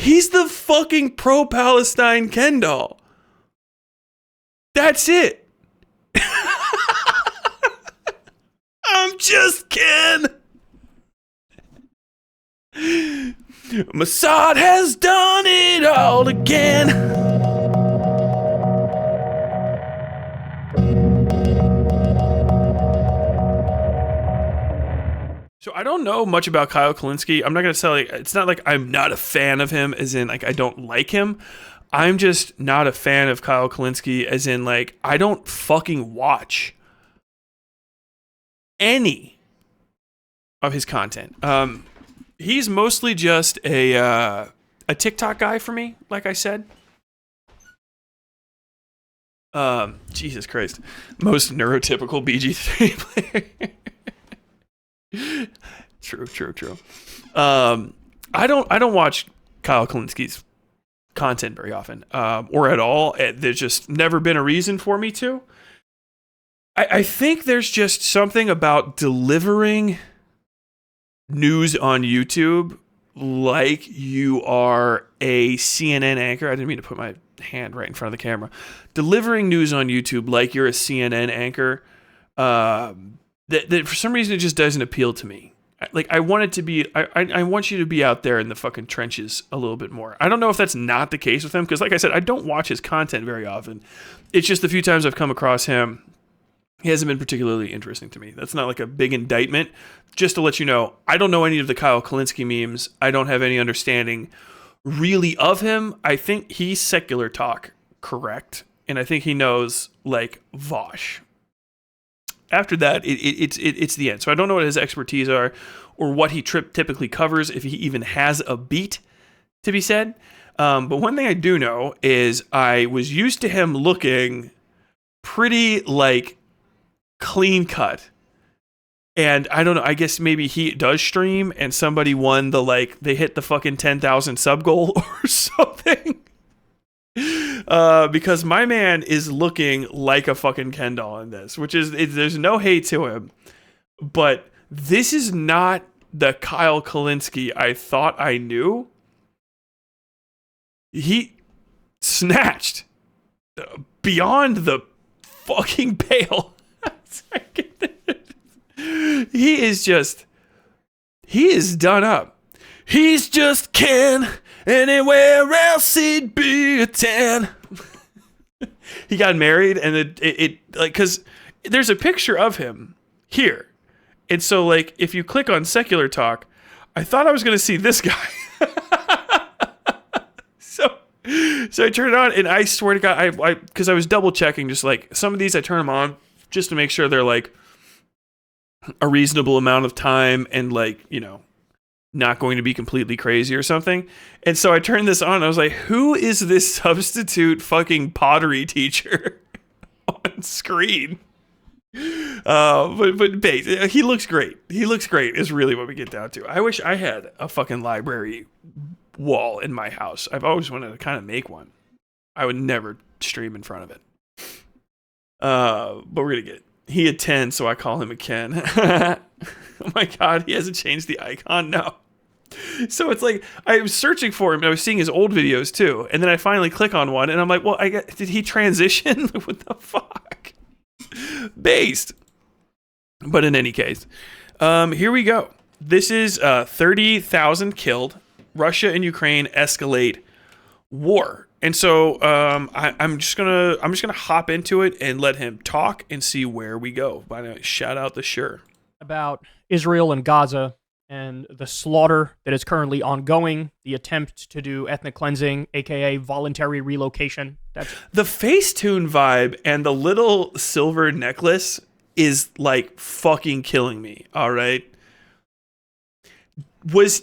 He's the fucking pro-Palestine Ken doll. That's it. I'm just Ken. Mossad has done it all again. So I don't know much about Kyle Kulinksi. I'm not going to say, like, it's not like I'm not a fan of him, as in, like, I don't like him. I'm just not a fan of Kyle Kulinski, as in, like, I don't fucking watch any of his content. He's mostly just a TikTok guy for me, like I said. Jesus Christ. Most neurotypical BG3 player. True. I don't watch Kyle Kulinski's content very often, or at all. There's just never been a reason for me to. I think there's just something about delivering news on YouTube like you are a CNN anchor. I didn't mean to put my hand right in front of the camera. Delivering news on YouTube like you're a CNN anchor, that for some reason it just doesn't appeal to me. Like, I want it to be, I want you to be out there in the fucking trenches a little bit more. I don't know if that's not the case with him, because like I said, I don't watch his content very often. It's just the few times I've come across him, he hasn't been particularly interesting to me. That's not like a big indictment. Just to let you know, I don't know any of the Kyle Kulinski memes. I don't have any understanding really of him. I think he's secular talk correct, and I think he knows, like, Vosh. After that, it's the end. So I don't know what his expertise are, or what he typically covers, if he even has a beat to be said. But one thing I do know is I was used to him looking pretty, like, clean cut. And I don't know, I guess maybe he does stream and somebody won the, like, they hit the fucking 10,000 sub goal or something. Because my man is looking like a fucking Ken doll in this, which is, there's no hate to him. But this is not the Kyle Kulinski I thought I knew. He snatched beyond the fucking pale. He is done up. He's just Ken. Anywhere else he'd be a 10. He got married, and it like, because there's a picture of him here. And so, like, if you click on secular talk, I thought I was going to see this guy. So I turned it on, and I swear to God, because I was double checking, just like some of these I turn them on just to make sure they're like a reasonable amount of time and, like, you know, not going to be completely crazy or something. And so I turned this on, and I was like, who is this substitute fucking pottery teacher on screen? But he looks great. He looks great is really what we get down to. I wish I had a fucking library wall in my house. I've always wanted to kind of make one. I would never stream in front of it. But we're gonna get it. He a 10, so I call him a Ken. Oh my God, he hasn't changed the icon? No. So it's like, I was searching for him, and I was seeing his old videos too, and then I finally click on one, and I'm like, well, did he transition? What the fuck? Based. But in any case, here we go. This is 30,000 killed. Russia and Ukraine escalate war. And so I'm just gonna hop into it and let him talk and see where we go. By the way, shout out to Sure. About Israel and Gaza and the slaughter that is currently ongoing, the attempt to do ethnic cleansing, aka voluntary relocation. That's the Facetune vibe, and the little silver necklace is like fucking killing me. All right.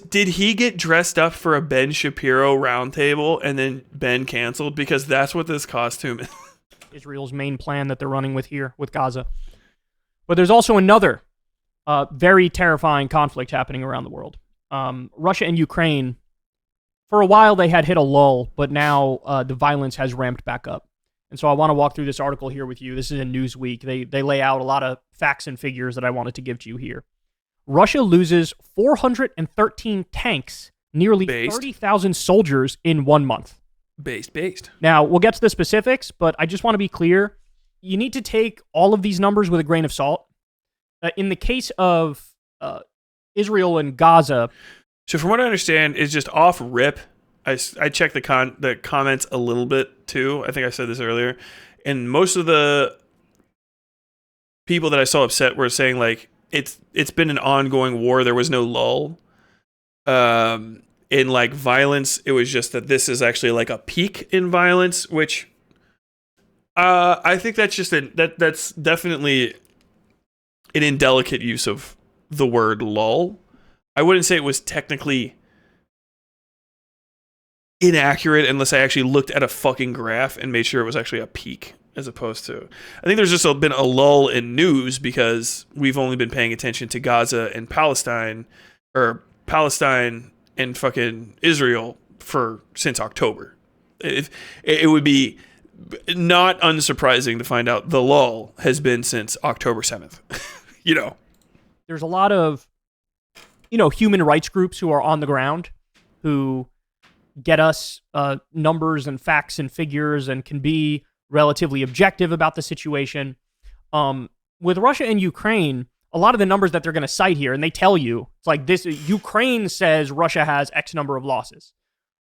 Did he get dressed up for a Ben Shapiro roundtable and then Ben canceled? Because that's what this costume is. Israel's main plan that they're running with here with Gaza. But there's also another very terrifying conflict happening around the world. Russia and Ukraine, for a while they had hit a lull, but now the violence has ramped back up. And so I want to walk through this article here with you. This is in Newsweek. They lay out a lot of facts and figures that I wanted to give to you here. Russia loses 413 tanks nearly Based. 30,000 soldiers in 1 month. Based. Now, we'll get to the specifics, but I just want to be clear. You need to take all of these numbers with a grain of salt. In the case of Israel and Gaza... So from what I understand, it's just off rip. I checked the comments a little bit too. I think I said this earlier. And most of the people that I saw upset were saying like it's been an ongoing war. There was no lull. In like violence, it was just that this is actually like a peak in violence, which I think that's just that's definitely an indelicate use of the word lull. I wouldn't say it was technically inaccurate unless I actually looked at a fucking graph and made sure it was actually a peak as opposed to... I think there's just been a lull in news because we've only been paying attention to Gaza and Palestine, or Palestine and fucking Israel since October. It would be not unsurprising to find out the lull has been since October 7th. There's a lot of human rights groups who are on the ground who get us numbers and facts and figures and can be relatively objective about the situation. With Russia and Ukraine, a lot of the numbers that they're going to cite here, and they tell you, it's like this, Ukraine says Russia has X number of losses,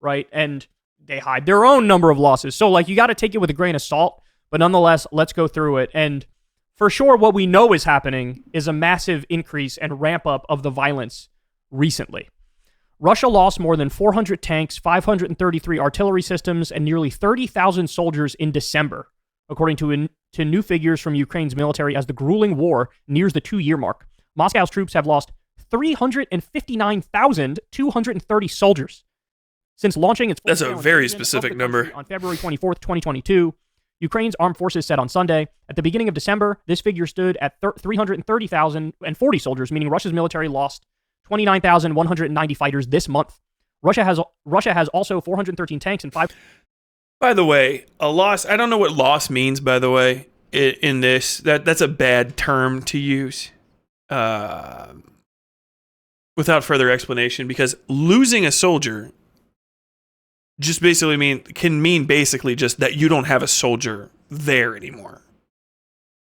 right? And they hide their own number of losses. So like you got to take it with a grain of salt, but nonetheless, let's go through it. And for sure, what we know is happening is a massive increase and ramp up of the violence recently. Russia lost more than 400 tanks, 533 artillery systems, and nearly 30,000 soldiers in December, according to new figures from Ukraine's military as the grueling war nears the 2-year mark. Moscow's troops have lost 359,230 soldiers since launching its... That's a very specific number. On February 24th, 2022, Ukraine's armed forces said on Sunday, at the beginning of December, this figure stood at 330,040 soldiers, meaning Russia's military lost 29,190 fighters this month. Russia has also 413 tanks and 5... By the way, a loss, I don't know what loss means, by the way, in this. That's a bad term to use without further explanation, because losing a soldier just basically can mean basically just that you don't have a soldier there anymore.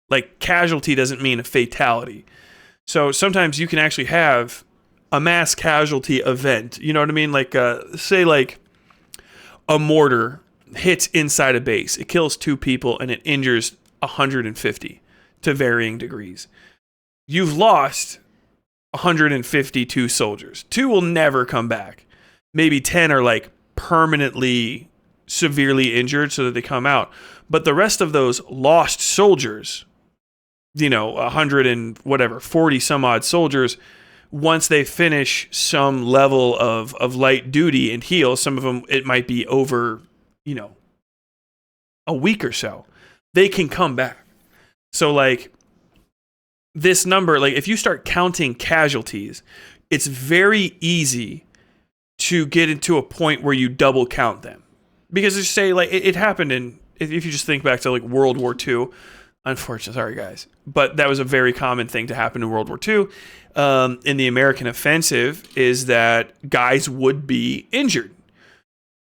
Like, casualty doesn't mean a fatality. So sometimes you can actually have a mass casualty event. You know what I mean? Like, say like a mortar hits inside a base. It kills 2 people and it injures 150 to varying degrees. You've lost 152 soldiers. 2 will never come back. Maybe 10 are like permanently severely injured so that they come out. But the rest of those lost soldiers, 100 and whatever, 40 some odd soldiers, once they finish some level of light duty and heal, some of them, it might be over, a week or so, they can come back. So like this number, like if you start counting casualties, it's very easy to get into a point where you double count them. Because just say like it happened if you just think back to like World War II, unfortunately, sorry guys, but that was a very common thing to happen in World War II. In the American offensive is that guys would be injured,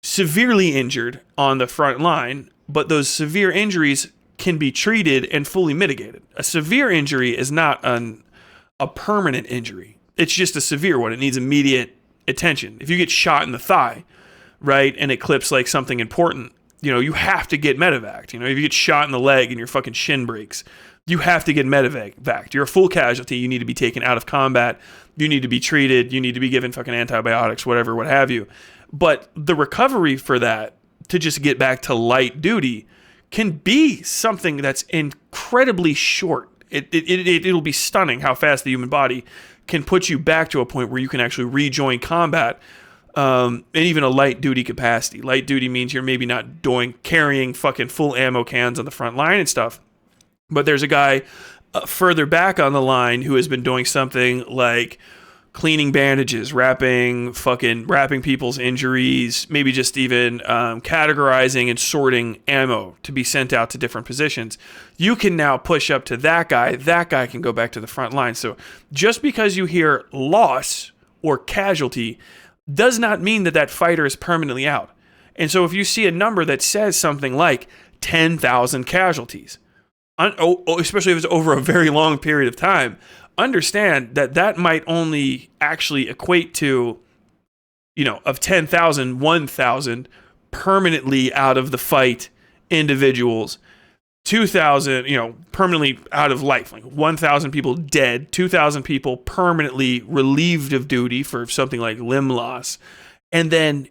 severely injured on the front line, but those severe injuries can be treated and fully mitigated. A severe injury is not a permanent injury. It's just a severe one. It needs immediate attention. If you get shot in the thigh, right, and it clips like something important, you have to get medevaced. If you get shot in the leg and your fucking shin breaks, you have to get medevaced. You're a full casualty. You need to be taken out of combat. You need to be treated. You need to be given fucking antibiotics, whatever, what have you. But the recovery for that, to just get back to light duty, can be something that's incredibly short. It'll be stunning how fast the human body can put you back to a point where you can actually rejoin combat, and even a light duty capacity. Light duty means you're maybe not carrying fucking full ammo cans on the front line and stuff. But there's a guy further back on the line who has been doing something like cleaning bandages, wrapping people's injuries, maybe just even categorizing and sorting ammo to be sent out to different positions. You can now push up to that guy can go back to the front line. So just because you hear loss or casualty, does not mean that that fighter is permanently out. And so if you see a number that says something like 10,000 casualties, especially if it's over a very long period of time, understand that that might only actually equate to, of 10,000, 1,000 permanently out of the fight individuals, 2,000, permanently out of life, like 1,000 people dead, 2,000 people permanently relieved of duty for something like limb loss. And then,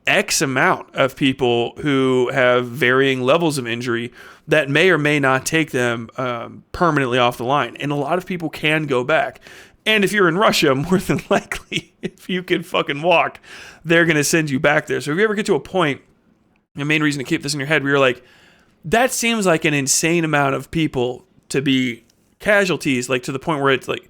X amount of people who have varying levels of injury that may or may not take them permanently off the line. And a lot of people can go back. And if you're in Russia, more than likely, if you can fucking walk, they're going to send you back there. So if you ever get to a point, the main reason to keep this in your head, where you're like, that seems like an insane amount of people to be casualties, like to the point where it's like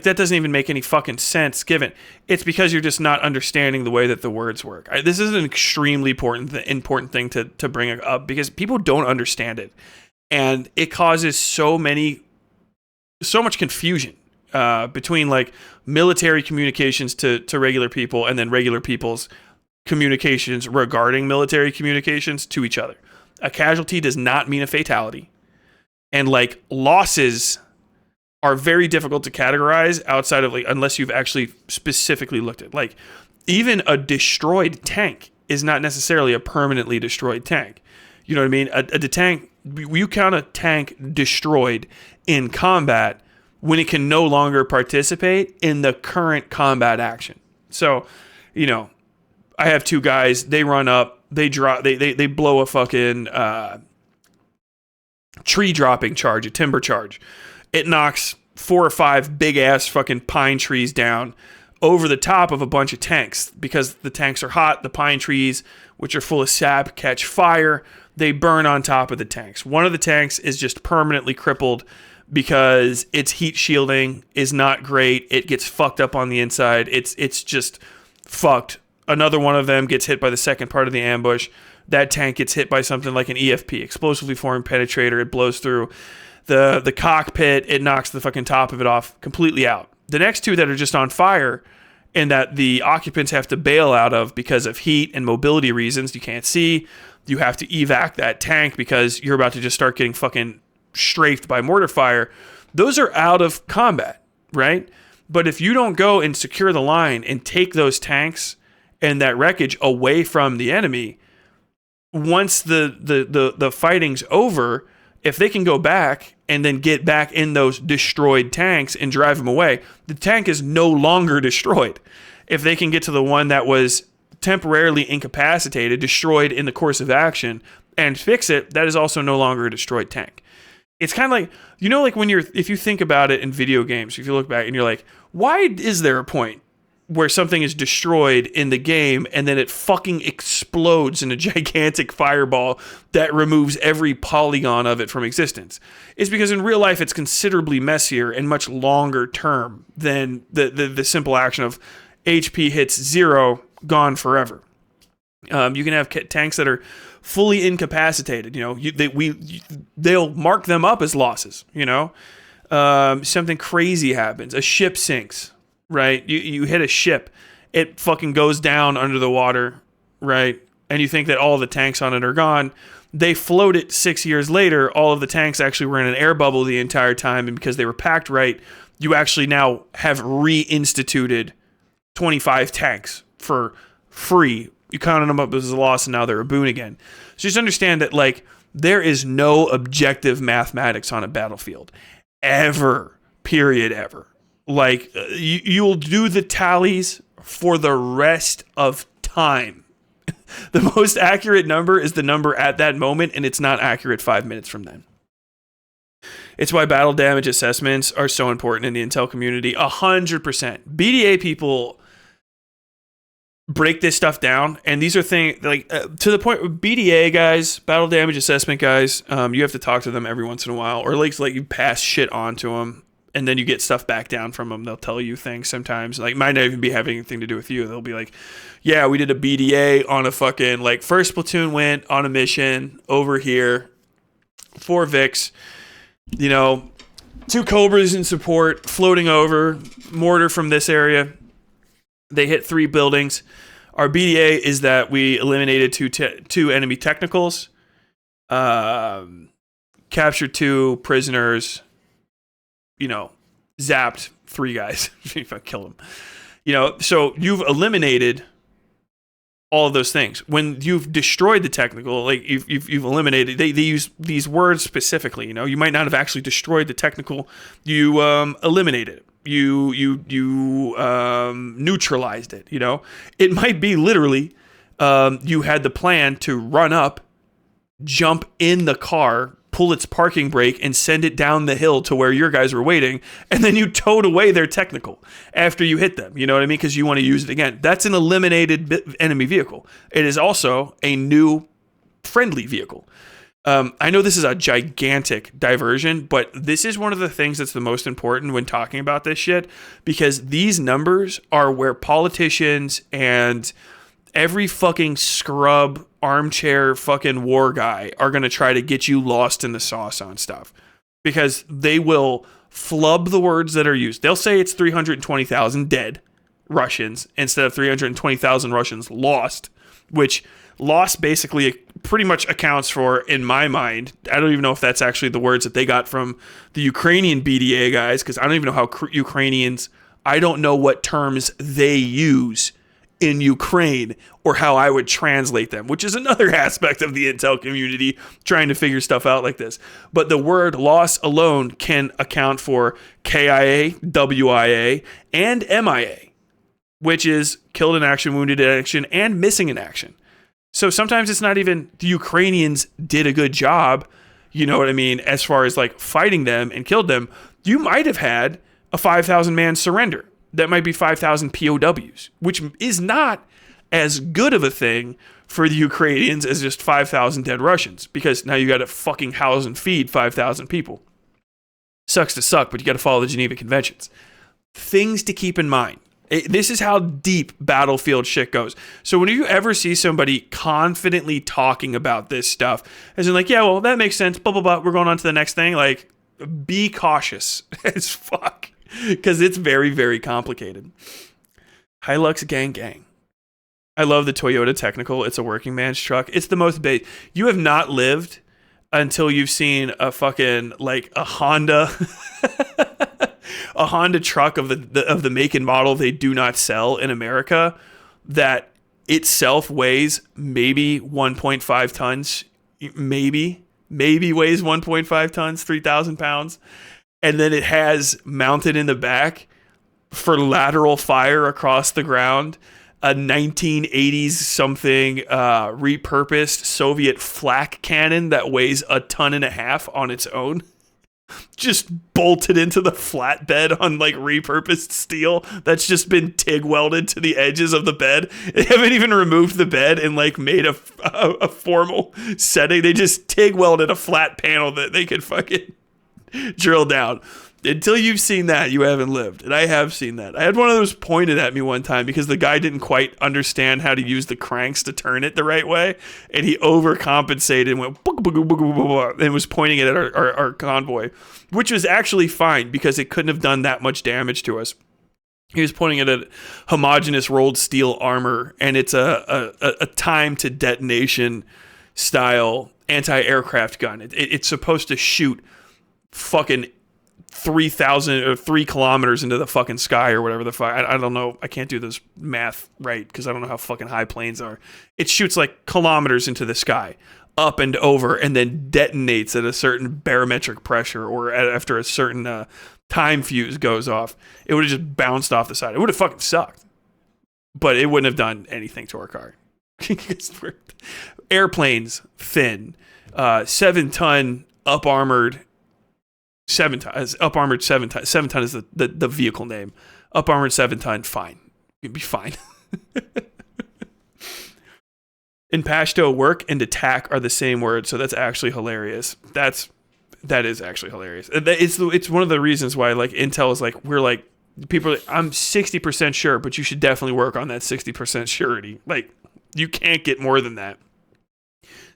that doesn't even make any fucking sense given. It's because you're just not understanding the way that the words work. This is an extremely important thing to bring up, because people don't understand it. And it causes so much confusion between like military communications to regular people, and then regular people's communications regarding military communications to each other. A casualty does not mean a fatality. And like losses are very difficult to categorize outside of unless you've actually specifically looked at. Like even a destroyed tank is not necessarily a permanently destroyed tank. You know what I mean? A tank, you count a tank destroyed in combat when it can no longer participate in the current combat action. So, I have two guys, they run up, they drop, they blow a fucking tree dropping charge, a timber charge. It knocks 4 or 5 big ass fucking pine trees down over the top of a bunch of tanks, because the tanks are hot. The pine trees, which are full of sap, catch fire. They burn on top of the tanks. One of the tanks is just permanently crippled because its heat shielding is not great. It gets fucked up on the inside. It's just fucked. Another one of them gets hit by the second part of the ambush. That tank gets hit by something like an EFP, explosively formed penetrator. It blows through the cockpit. It knocks the fucking top of it off completely out. The next two that are just on fire, and that the occupants have to bail out of because of heat and mobility reasons. You can't see. You have to evac that tank because you're about to just start getting fucking strafed by mortar fire. Those are out of combat, right? But if you don't go and secure the line and take those tanks and that wreckage away from the enemy, once the fighting's over, if they can go back and then get back in those destroyed tanks and drive them away, the tank is no longer destroyed. If they can get to the one that was temporarily incapacitated, destroyed in the course of action, and fix it, that is also no longer a destroyed tank. It's kind of like, like if you think about it in video games, if you look back and you're like, why is there a point where something is destroyed in the game and then it fucking explodes in a gigantic fireball that removes every polygon of it from existence? It's because in real life it's considerably messier and much longer term than the simple action of HP hits 0, gone forever. You can have tanks that are fully incapacitated. They'll mark them up as losses. Something crazy happens. A ship sinks. Right? You hit a ship, it fucking goes down under the water, right? And you think that all of the tanks on it are gone. They float it 6 years later. All of the tanks actually were in an air bubble the entire time, and because they were packed right, you actually now have reinstituted 25 tanks for free. You counted them up as a loss, and now they're a boon again. So just understand that, there is no objective mathematics on a battlefield. Ever. Period, ever. You'll do the tallies for the rest of time. The most accurate number is the number at that moment, and it's not accurate 5 minutes from then. It's why battle damage assessments are so important in the intel community. 100%. BDA people break this stuff down, and these are things to the point with BDA guys, battle damage assessment guys, you have to talk to them every once in a while, or you pass shit on to them. And then you get stuff back down from them. They'll tell you things sometimes. Might not even be having anything to do with you. They'll be like, yeah, we did a BDA on a fucking, first platoon went on a mission over here. 4 Vics. 2 Cobras in support, floating over. Mortar from this area. They hit 3 buildings. Our BDA is that we eliminated two enemy technicals, captured 2 prisoners, zapped 3 guys. If I kill them. So you've eliminated all of those things. When you've destroyed the technical, like you've eliminated, they use these words specifically. You might not have actually destroyed the technical. You eliminated it. You neutralized it. It might be literally you had the plan to run up, jump in the car, pull its parking brake, and send it down the hill to where your guys were waiting, and then you towed away their technical after you hit them. You know what I mean? Because you want to use it again. That's an eliminated enemy vehicle. It is also a new friendly vehicle. I know this is a gigantic diversion, but this is one of the things that's the most important when talking about this shit, because these numbers are where politicians and every fucking scrub armchair fucking war guy are going to try to get you lost in the sauce on stuff, because they will flub the words that are used. They'll say it's 320,000 dead Russians instead of 320,000 Russians lost, which loss basically pretty much accounts for, in my mind, I don't even know if that's actually the words that they got from the Ukrainian BDA guys, because I don't even know how Ukrainians, I don't know what terms they use in Ukraine or how I would translate them, which is another aspect of the intel community trying to figure stuff out like this. But the word loss alone can account for KIA, WIA, and MIA, which is killed in action, wounded in action, and missing in action. So sometimes it's not even the Ukrainians did a good job, you know what I mean, as far as like fighting them and killed them. You might have had a 5,000 man surrender. That might be 5,000 POWs, which is not as good of a thing for the Ukrainians as just 5,000 dead Russians, because now you got to fucking house and feed 5,000 people. Sucks to suck, but you got to follow the Geneva Conventions. Things to keep in mind. This is how deep battlefield shit goes. So when you ever see somebody confidently talking about this stuff, as in like, yeah, well, that makes sense, blah, blah, blah, we're going on to the next thing, like, be cautious as fuck. Because it's very, very complicated. Hilux gang gang. I love the Toyota Technical. It's a working man's truck. It's the most base. You have not lived until you've seen a fucking, like, a Honda, a Honda truck of the make and model they do not sell in America, that itself weighs maybe 1.5 tons. Maybe weighs 1.5 tons, 3,000 pounds. And then it has mounted in the back for lateral fire across the ground a 1980s something repurposed Soviet flak cannon that weighs 1.5 tons on its own. Just bolted into the flatbed on like repurposed steel that's just been TIG welded to the edges of the bed. They haven't even removed the bed and like made a formal setting. They just TIG welded a flat panel that they could fucking drill down. Until you've seen that, you haven't lived. And I have seen that. I had one of those pointed at me one time because the guy didn't quite understand how to use the cranks to turn it the right way, and he overcompensated and went and was pointing it at our convoy, which was actually fine because it couldn't have done that much damage to us. He was pointing it at homogeneous rolled steel armor, and it's a time to detonation style anti-aircraft gun. It's supposed to shoot fucking 3,000 or 3 kilometers into the fucking sky or whatever the fuck. I don't know. I can't do this math right because I don't know how fucking high planes are. It shoots like kilometers into the sky, up and over, and then detonates at a certain barometric pressure or after a certain time fuse goes off. It would have just bounced off the side. It would have fucking sucked, but it wouldn't have done anything to our car. Airplanes, thin, 7-ton up armored. 7 ton, up armored 7 ton. 7 ton is the vehicle name. Up armored 7 ton, fine. You'd be fine. In Pashto, work and attack are the same word, so that's actually hilarious. That is actually hilarious. It's one of the reasons why like Intel is like we're like people. Are like, I'm 60% sure, but you should definitely work on that 60% surety. Like you can't get more than that.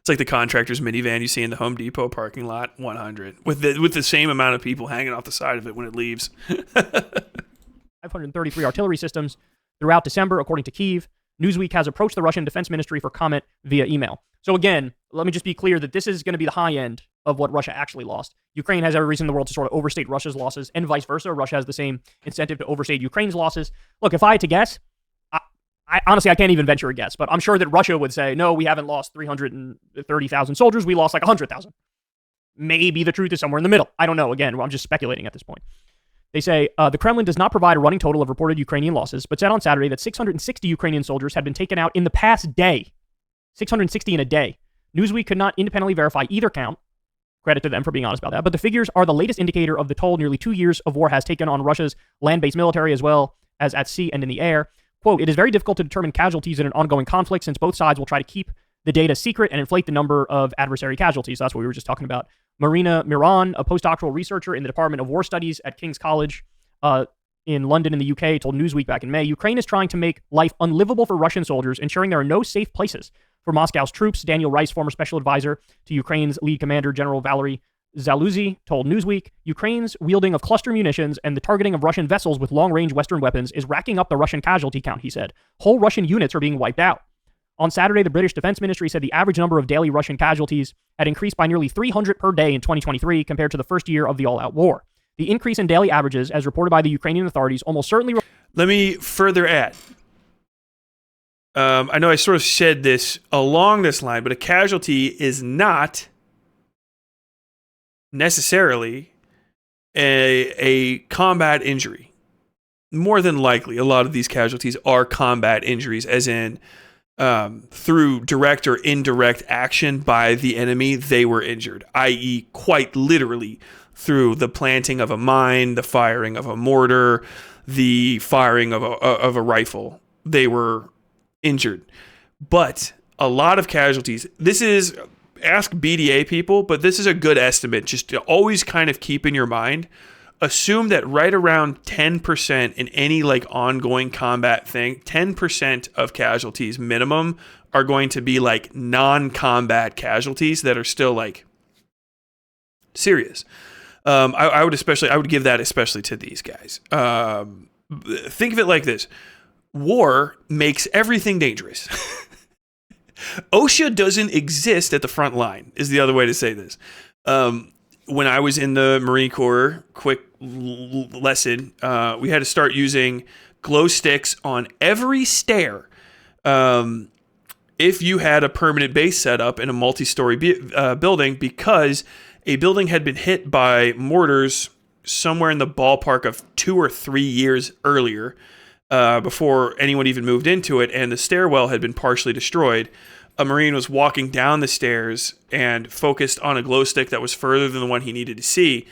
It's like the contractor's minivan you see in the Home Depot parking lot, 100, with the same amount of people hanging off the side of it when it leaves. 533 artillery systems, throughout December, according to Kyiv. Newsweek has approached the Russian Defense Ministry for comment via email. So again, let me just be clear that this is going to be the high end of what Russia actually lost. Ukraine has every reason in the world to sort of overstate Russia's losses, and vice versa. Russia has the same incentive to overstate Ukraine's losses. Look, if I had to guess, I honestly, I can't even venture a guess, but I'm sure that Russia would say, no, we haven't lost 330,000 soldiers. We lost like 100,000. Maybe the truth is somewhere in the middle. I don't know. Again, I'm just speculating at this point. They say the Kremlin does not provide a running total of reported Ukrainian losses, but said on Saturday that 660 Ukrainian soldiers had been taken out in the past day. 660 in a day. Newsweek could not independently verify either count. Credit to them for being honest about that. But the figures are the latest indicator of the toll nearly 2 years of war has taken on Russia's land-based military as well as at sea and in the air. Quote, it is very difficult to determine casualties in an ongoing conflict since both sides will try to keep the data secret and inflate the number of adversary casualties. That's what we were just talking about. Marina Miron, a postdoctoral researcher in the Department of War Studies at King's College in London in the UK, told Newsweek back in May, Ukraine is trying to make life unlivable for Russian soldiers, ensuring there are no safe places for Moscow's troops. Daniel Rice, former special advisor to Ukraine's lead commander, General Valery Zaluzny, told Newsweek, Ukraine's wielding of cluster munitions and the targeting of Russian vessels with long-range Western weapons is racking up the Russian casualty count, he said. Whole Russian units are being wiped out. On Saturday, the British Defense Ministry said the average number of daily Russian casualties had increased by nearly 300 per day in 2023 compared to the first year of the all-out war. The increase in daily averages, as reported by the Ukrainian authorities, almost certainly... Let me further add. I know I sort of said this along this line, but a casualty is not necessarily a combat injury. More than likely, a lot of these casualties are combat injuries, as in through direct or indirect action by the enemy, they were injured, i.e. quite literally through the planting of a mine, the firing of a mortar, the firing of a rifle. They were injured. But a lot of casualties, this is, ask BDA people, but this is a good estimate, just to always kind of keep in your mind. Assume that right around 10% in any like ongoing combat thing, 10% of casualties minimum are going to be like non-combat casualties that are still like serious. I would give that especially to these guys. Think of it like this. War makes everything dangerous. OSHA doesn't exist at the front line, is the other way to say this. When I was in the Marine Corps, quick lesson, we had to start using glow sticks on every stair. If you had a permanent base set up in a multi-story building, because a building had been hit by mortars somewhere in the ballpark of 2 or 3 years earlier, before anyone even moved into it, and the stairwell had been partially destroyed. A Marine was walking down the stairs and focused on a glow stick that was further than the one he needed to see,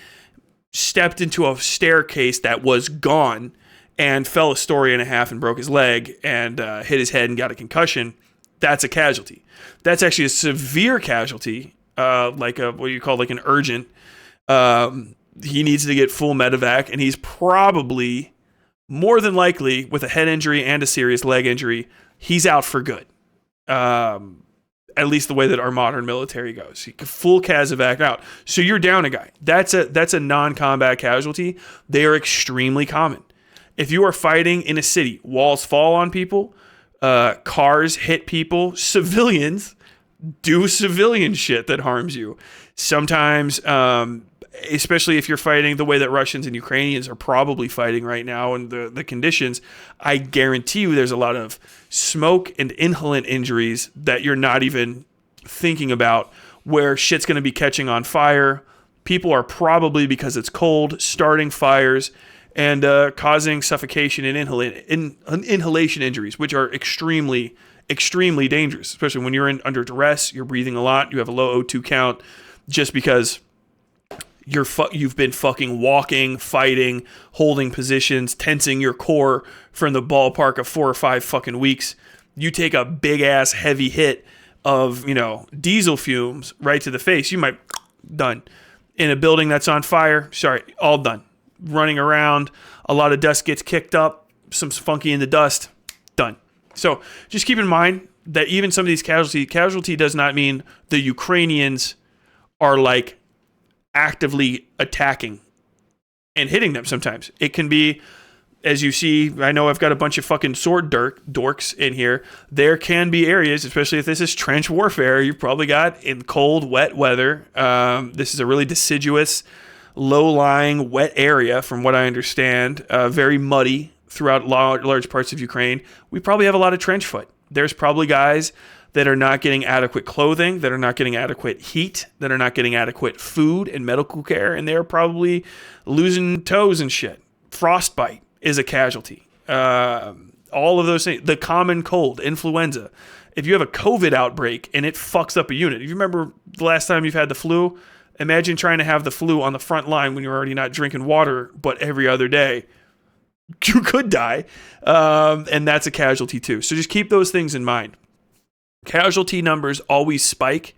stepped into a staircase that was gone, and fell a story and a half and broke his leg and hit his head and got a concussion. That's a casualty. That's actually a severe casualty, like a, what you call like an urgent. He needs to get full medevac, and he's probably, more than likely, with a head injury and a serious leg injury, he's out for good. At least the way that our modern military goes. Full casevac out. So you're down a guy. That's a non-combat casualty. They are extremely common. If you are fighting in a city, walls fall on people, cars hit people, civilians do civilian shit that harms you. Sometimes, especially if you're fighting the way that Russians and Ukrainians are probably fighting right now and the conditions, I guarantee you there's a lot of smoke and inhalant injuries that you're not even thinking about, where shit's going to be catching on fire. People are probably, because it's cold, starting fires and causing suffocation and inhalation injuries, which are extremely, extremely dangerous, especially when you're under duress, you're breathing a lot, you have a low O2 count, just because you've been fucking walking, fighting, holding positions, tensing your core for in the ballpark of 4 or 5 fucking weeks. You take a big ass heavy hit of, diesel fumes right to the face, you might done. In a building that's on fire, sorry, all done. Running around, a lot of dust gets kicked up, some funky in the dust, done. So just keep in mind that even some of these casualty does not mean the Ukrainians are like actively attacking and hitting them. Sometimes it can be as you see, I know I've got a bunch of fucking sword dorks in here. There can be areas, especially if this is trench warfare, you've probably got in cold, wet weather. This is a really deciduous, low-lying, wet area, from what I understand. Very muddy throughout large parts of Ukraine. We probably have a lot of trench foot. There's probably guys that are not getting adequate clothing, that are not getting adequate heat, that are not getting adequate food and medical care, and they're probably losing toes and shit. Frostbite is a casualty. All of those things, the common cold, influenza. If you have a COVID outbreak and it fucks up a unit, if you remember the last time you've had the flu, imagine trying to have the flu on the front line when you're already not drinking water, but every other day. You could die, and that's a casualty too. So just keep those things in mind. Casualty numbers always spike,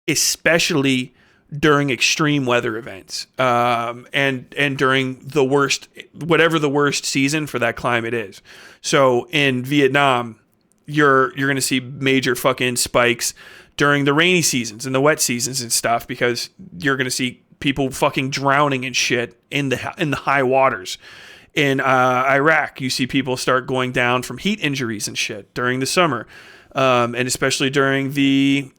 especially during extreme weather events, and during the worst, whatever the worst season for that climate is. So in Vietnam, you're going to see major fucking spikes during the rainy seasons and the wet seasons and stuff, because you're going to see people fucking drowning and shit in the high waters. In Iraq, you see people start going down from heat injuries and shit during the summer. And especially during if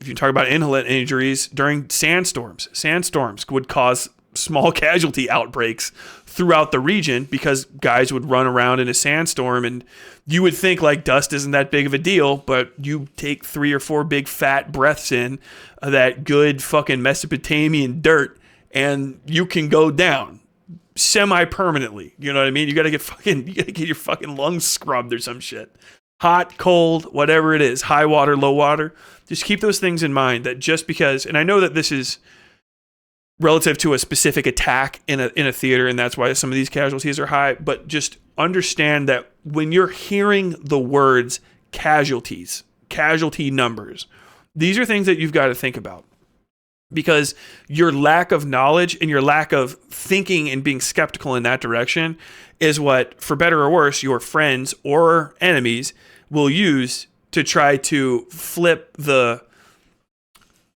you talk about inhalant injuries, during sandstorms. Sandstorms would cause small casualty outbreaks throughout the region, because guys would run around in a sandstorm, and you would think like dust isn't that big of a deal, but you take 3 or 4 big fat breaths in that good fucking Mesopotamian dirt, and you can go down semi-permanently. You know what I mean? You gotta get your fucking lungs scrubbed or some shit. Hot, cold, whatever it is, high water, low water. Just keep those things in mind, that just because, and I know that this is relative to a specific attack in a theater, and that's why some of these casualties are high, but just understand that when you're hearing the words casualties, casualty numbers, these are things that you've got to think about. Because your lack of knowledge and your lack of thinking and being skeptical in that direction is what, for better or worse, your friends or enemies will use to try to flip the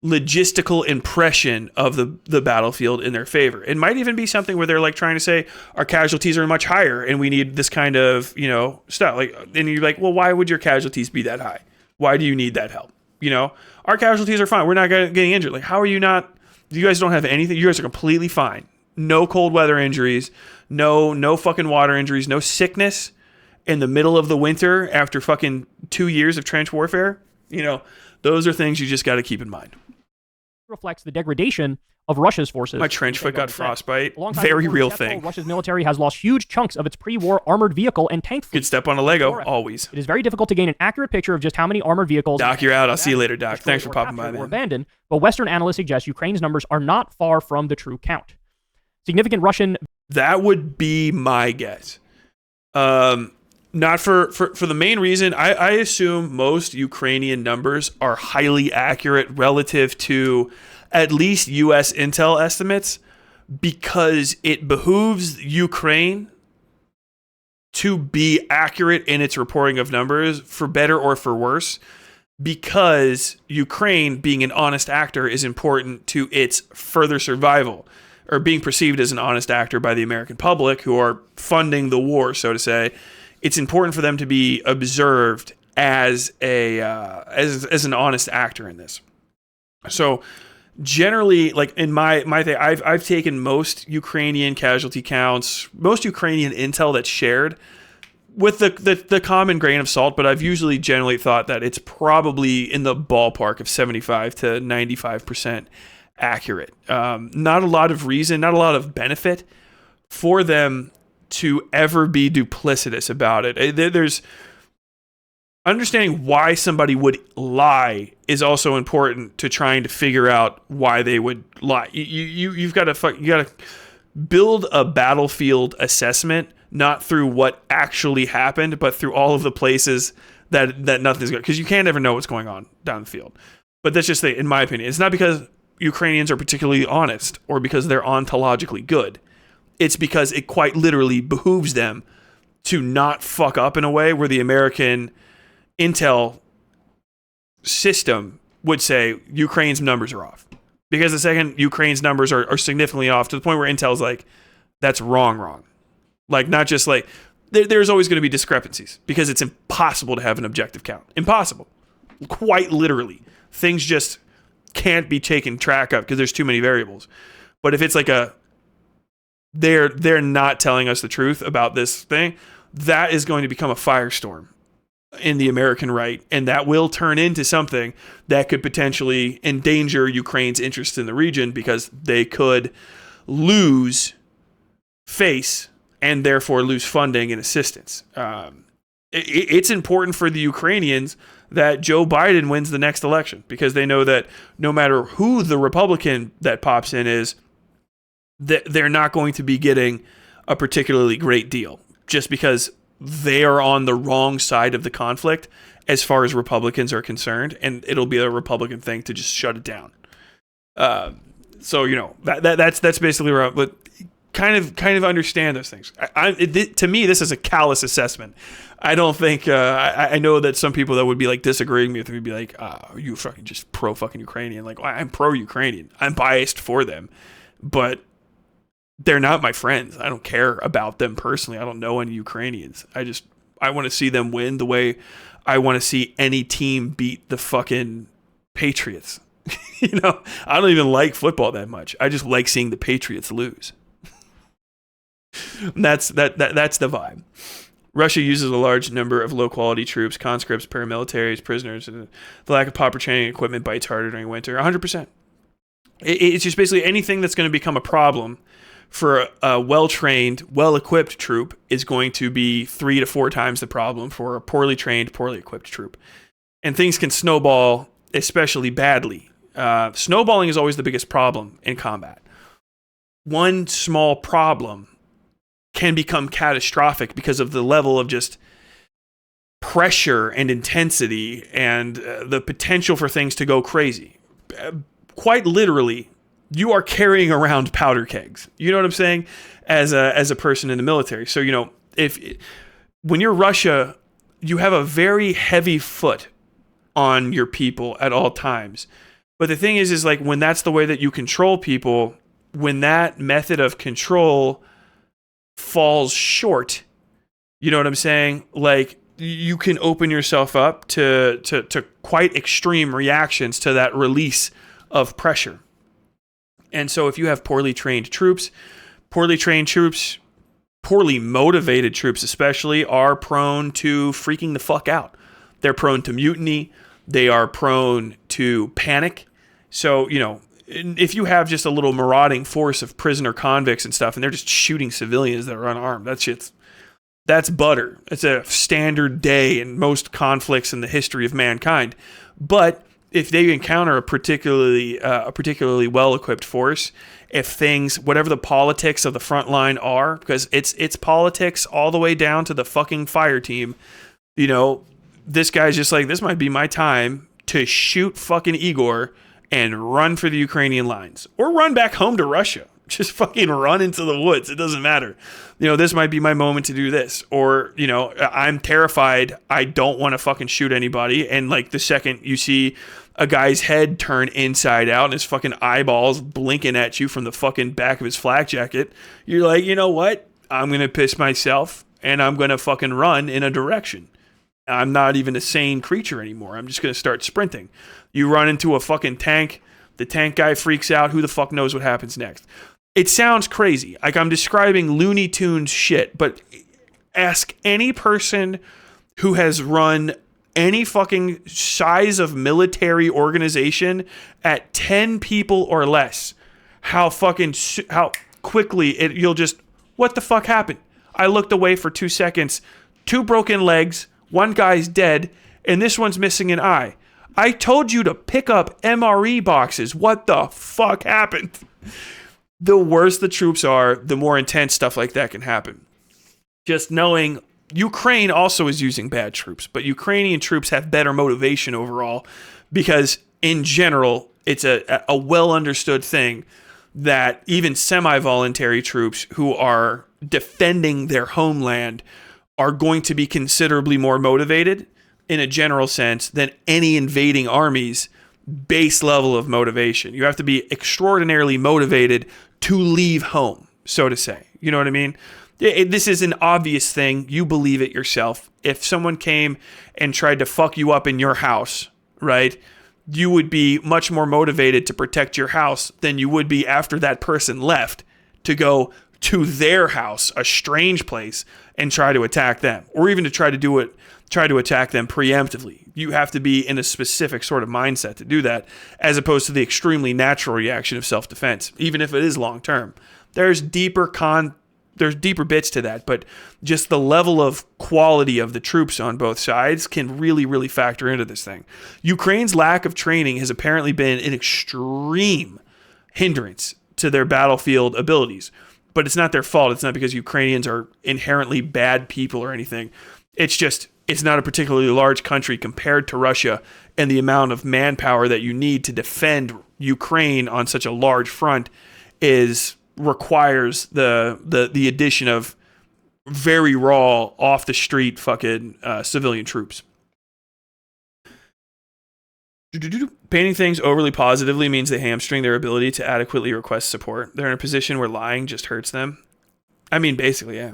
logistical impression of the battlefield in their favor. It might even be something where they're like trying to say our casualties are much higher and we need this kind of, stuff. Like, and you're like, well, why would your casualties be that high? Why do you need that help? Our casualties are fine. We're not getting injured. Like, how are you not? You guys don't have anything. You guys are completely fine. No cold weather injuries. No fucking water injuries. No sickness in the middle of the winter after fucking 2 years of trench warfare. Those are things you just got to keep in mind. Reflects the degradation of Russia's forces. My trench foot got frostbite. Very real thing. Russia's military has lost huge chunks of its pre-war armored vehicle and tank fleet. Good step on a Lego, always. It is very difficult to gain an accurate picture of just how many armored vehicles... Doc, you're out. I'll see you later, Doc. Thanks for popping by, man. Abandoned, but Western analysts suggest Ukraine's numbers are not far from the true count. Significant Russian... That would be my guess. Not for the main reason, I assume most Ukrainian numbers are highly accurate relative to at least U.S. intel estimates, because it behooves Ukraine to be accurate in its reporting of numbers, for better or for worse, because Ukraine, being an honest actor, is important to its further survival, or being perceived as an honest actor by the American public, who are funding the war, so to say. It's important for them to be observed as an honest actor in this. So generally, like in my thing, I've taken most Ukrainian casualty counts, most Ukrainian intel that's shared with the common grain of salt, but I've usually generally thought that it's probably in the ballpark of 75 to 95% accurate. Not a lot of reason, not a lot of benefit for them to ever be duplicitous about it. There's understanding why somebody would lie is also important to trying to figure out why they would lie. You've got to build a battlefield assessment, not through what actually happened, but through all of the places that nothing's good, because you can't ever know what's going on down the field. But that's just in my opinion. It's not because Ukrainians are particularly honest or because they're ontologically good. It's because it quite literally behooves them to not fuck up in a way where the American intel system would say Ukraine's numbers are off. Because the second Ukraine's numbers are significantly off, to the point where intel's like, that's wrong. Like, not just like, there's always going to be discrepancies because it's impossible to have an objective count. Impossible. Quite literally. Things just can't be taken track of because there's too many variables. But if it's like they're not telling us the truth about this thing, that is going to become a firestorm in the American right, and that will turn into something that could potentially endanger Ukraine's interest in the region because they could lose face and therefore lose funding and assistance. It's important for the Ukrainians that Joe Biden wins the next election because they know that no matter who the Republican that pops in is, that they're not going to be getting a particularly great deal just because they are on the wrong side of the conflict as far as Republicans are concerned, and it'll be a Republican thing to just shut it down. So that's basically where but kind of understand those things. To me, this is a callous assessment. I don't think I know that some people that would be like disagreeing with me would be like, "Are you fucking just pro fucking Ukrainian?" Like, I'm pro Ukrainian. I'm biased for them, but they're not my friends. I don't care about them personally. I don't know any Ukrainians. I want to see them win the way I want to see any team beat the fucking Patriots. I don't even like football that much. I just like seeing the Patriots lose. That's the vibe. Russia uses a large number of low-quality troops, conscripts, paramilitaries, prisoners, and the lack of proper training equipment bites harder during winter. 100%. It's just basically anything that's going to become a problem for a well-trained, well-equipped troop is going to be 3 to 4 times the problem for a poorly trained, poorly equipped troop. And things can snowball especially badly. Snowballing is always the biggest problem in combat. One small problem can become catastrophic because of the level of just pressure and intensity and the potential for things to go crazy. Quite literally, you are carrying around powder kegs. You know what I'm saying? As a person in the military. So, when you're Russia, you have a very heavy foot on your people at all times. But the thing is like when that's the way that you control people, when that method of control falls short, you know what I'm saying? Like you can open yourself up to quite extreme reactions to that release of pressure. And so if you have poorly motivated troops especially, are prone to freaking the fuck out. They're prone to mutiny. They are prone to panic. So, if you have just a little marauding force of prisoner convicts and stuff, and they're just shooting civilians that are unarmed, that's butter. It's a standard day in most conflicts in the history of mankind. But if they encounter a particularly well-equipped force, if things, whatever the politics of the front line are, because it's politics all the way down to the fucking fire team, this guy's just like, this might be my time to shoot fucking Igor and run for the Ukrainian lines, or run back home to Russia. Just fucking run into the woods. It doesn't matter. This might be my moment to do this. Or, I'm terrified. I don't want to fucking shoot anybody. And like the second you see a guy's head turn inside out and his fucking eyeballs blinking at you from the fucking back of his flak jacket, you're like, you know what? I'm going to piss myself and I'm going to fucking run in a direction. I'm not even a sane creature anymore. I'm just going to start sprinting. You run into a fucking tank. The tank guy freaks out. Who the fuck knows what happens next? It sounds crazy. Like I'm describing Looney Tunes shit, but ask any person who has run any fucking size of military organization at 10 people or less, how quickly you'll just, what the fuck happened? I looked away for 2 seconds, 2 broken legs, 1 guy's dead, and this one's missing an eye. I told you to pick up MRE boxes. What the fuck happened? The worse the troops are, the more intense stuff like that can happen. Just knowing Ukraine also is using bad troops, but Ukrainian troops have better motivation overall because in general, it's a well understood thing that even semi-voluntary troops who are defending their homeland are going to be considerably more motivated in a general sense than any invading army's base level of motivation. You have to be extraordinarily motivated to leave home, so to say. You know what I mean? This is an obvious thing. You believe it yourself. If someone came and tried to fuck you up in your house, right, you would be much more motivated to protect your house than you would be after that person left to go to their house, a strange place, and try to attack them, or even to try to attack them preemptively. You have to be in a specific sort of mindset to do that, as opposed to the extremely natural reaction of self-defense, even if it is long-term. There's deeper bits to that, but just the level of quality of the troops on both sides can really, really factor into this thing. Ukraine's lack of training has apparently been an extreme hindrance to their battlefield abilities. But it's not their fault. It's not because Ukrainians are inherently bad people or anything. It's just, it's not a particularly large country compared to Russia, and the amount of manpower that you need to defend Ukraine on such a large front requires the addition of very raw, off the street fucking civilian troops. Painting things overly positively means they hamstring their ability to adequately request support. They're in a position where lying just hurts them. I mean, basically, yeah.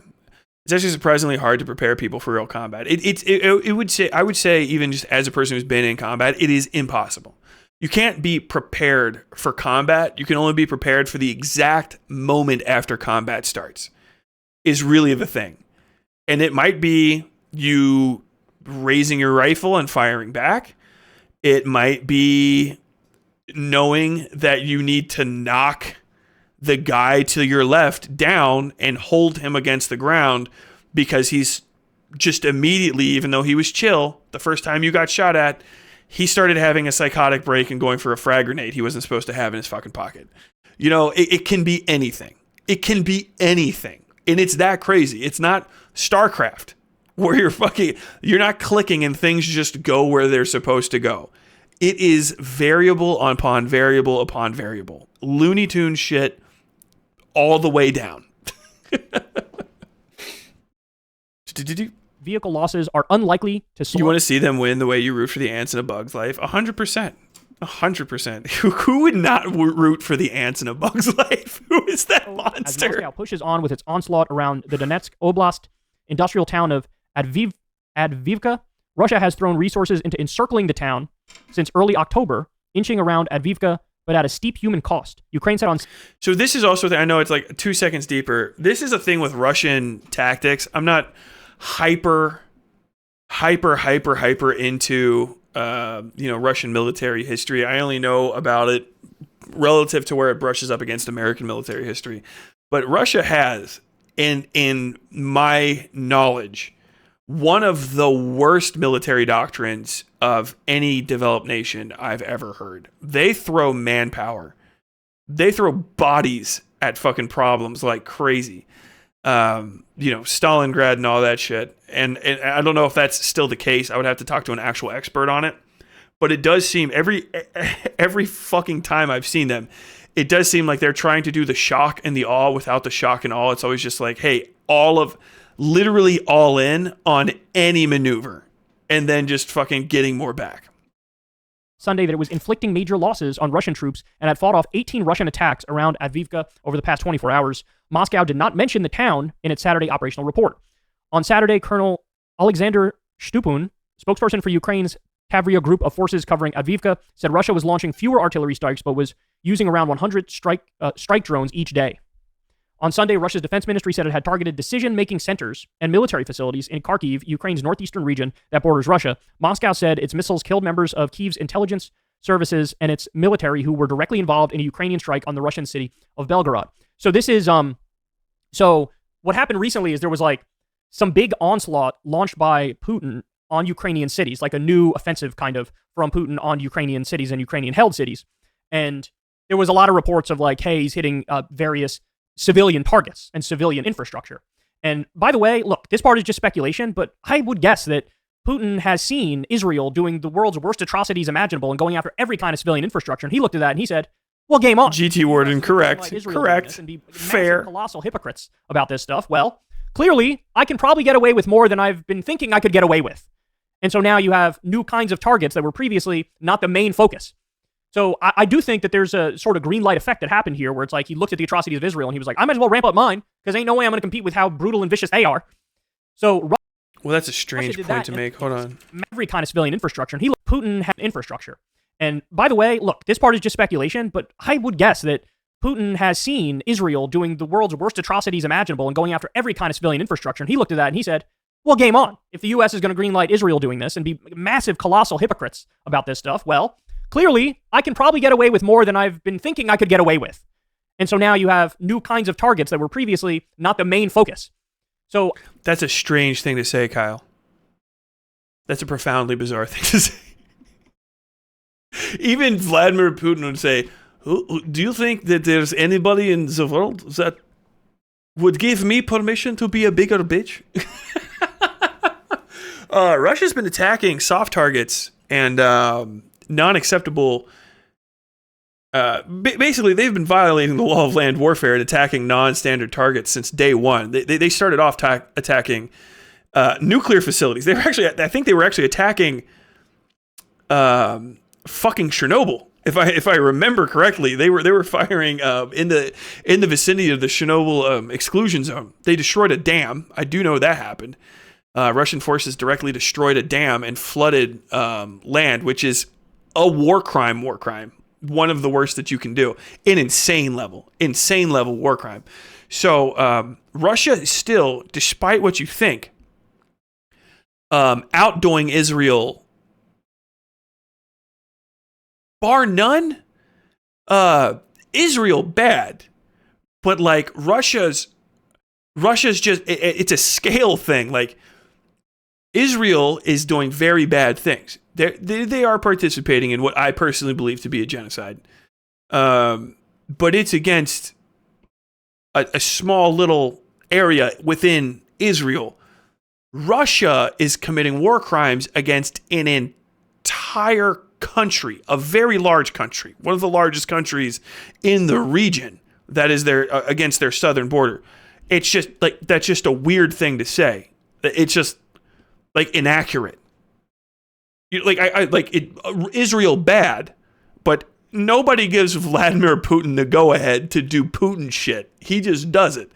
It's actually surprisingly hard to prepare people for real combat. I would say, even just as a person who's been in combat, it is impossible. You can't be prepared for combat. You can only be prepared for the exact moment after combat starts, is really the thing. And it might be you raising your rifle and firing back. It might be knowing that you need to knock the guy to your left down and hold him against the ground because he's just immediately, even though he was chill, the first time you got shot at, he started having a psychotic break and going for a frag grenade he wasn't supposed to have in his fucking pocket. You know, it can be anything. It can be anything. And it's that crazy. It's not StarCraft, where you're not clicking and things just go where they're supposed to go. It is variable upon variable upon variable. Looney Tunes shit all the way down. Vehicle losses are unlikely to slow. You want to see them win the way you root for the ants in A Bug's Life? 100%. 100%. Who would not root for the ants in A Bug's Life? Who is that monster? As Moscow pushes on with its onslaught around the Donetsk Oblast industrial town of Advivka, Russia has thrown resources into encircling the town since early October, inching around Advivka, but at a steep human cost. Ukraine said on... So this is also... I know it's like 2 seconds deeper. This is a thing with Russian tactics. I'm not hyper into Russian military history. I only know about it relative to where it brushes up against American military history. But Russia has, in my knowledge, one of the worst military doctrines of any developed nation I've ever heard. They throw manpower. They throw bodies at fucking problems like crazy. Stalingrad and all that shit. And I don't know if that's still the case. I would have to talk to an actual expert on it. But it does seem every fucking time I've seen them, it does seem like they're trying to do the shock and the awe without the shock and awe. It's always just like, hey, literally all in on any maneuver and then just fucking getting more back. Sunday that it was inflicting major losses on Russian troops and had fought off 18 Russian attacks around Advivka over the past 24 hours. Moscow did not mention the town in its Saturday operational report. On Saturday, Colonel Alexander Stupun, spokesperson for Ukraine's Tavria group of forces covering Advivka, said Russia was launching fewer artillery strikes but was using around 100 strike drones each day. On Sunday, Russia's defense ministry said it had targeted decision-making centers and military facilities in Kharkiv, Ukraine's northeastern region that borders Russia. Moscow said its missiles killed members of Kyiv's intelligence services and its military who were directly involved in a Ukrainian strike on the Russian city of Belgorod. So this is, so what happened recently is there was like some big onslaught launched by Putin on Ukrainian cities, like a new offensive kind of from Putin on Ukrainian cities and Ukrainian-held cities. And there was a lot of reports of like, hey, he's hitting various civilian targets and civilian infrastructure. And by the way, look, this part is just speculation, but I would guess that Putin has seen Israel doing the world's worst atrocities imaginable and going after every kind of civilian infrastructure. And he looked at that and he said, well, game on. GT Warden, correct. Correct. And be fair. Colossal hypocrites about this stuff. Well, clearly, I can probably get away with more than I've been thinking I could get away with. And so now you have new kinds of targets that were previously not the main focus. So I do think that there's a sort of green light effect that happened here where it's like he looked at the atrocities of Israel and he was like, I might as well ramp up mine because ain't no way I'm going to compete with how brutal and vicious they are. So well, that's a strange point to make. Hold on. Every kind of civilian infrastructure. And Putin had infrastructure. And by the way, look, this part is just speculation, but I would guess that Putin has seen Israel doing the world's worst atrocities imaginable and going after every kind of civilian infrastructure. And he looked at that and he said, well, game on. If the U.S. is going to greenlight Israel doing this and be massive, colossal hypocrites about this stuff, well, clearly, I can probably get away with more than I've been thinking I could get away with. And so now you have new kinds of targets that were previously not the main focus. So that's a strange thing to say, Kyle. That's a profoundly bizarre thing to say. Even Vladimir Putin would say, do you think that there's anybody in the world that would give me permission to be a bigger bitch? Russia's been attacking soft targets and non-acceptable. Basically, they've been violating the law of land warfare and attacking non-standard targets since day one. They started off attacking nuclear facilities. They were actually, I think, they were actually attacking fucking Chernobyl. If I remember correctly, they were firing in the vicinity of the Chernobyl exclusion zone. They destroyed a dam. I do know that happened. Russian forces directly destroyed a dam and flooded land, which is a war crime. One of the worst that you can do. An insane level war crime. So Russia is still, despite what you think, outdoing Israel, bar none. Israel bad, but like Russia's just, it's a scale thing. Like Israel is doing very bad things. They are participating in what I personally believe to be a genocide. But it's against a small little area within Israel. Russia is committing war crimes against an entire country, a very large country, one of the largest countries in the region that is there against their southern border. It's just like, that's just a weird thing to say. It's just like inaccurate. Israel bad, but nobody gives Vladimir Putin the go-ahead to do Putin shit. He just does it.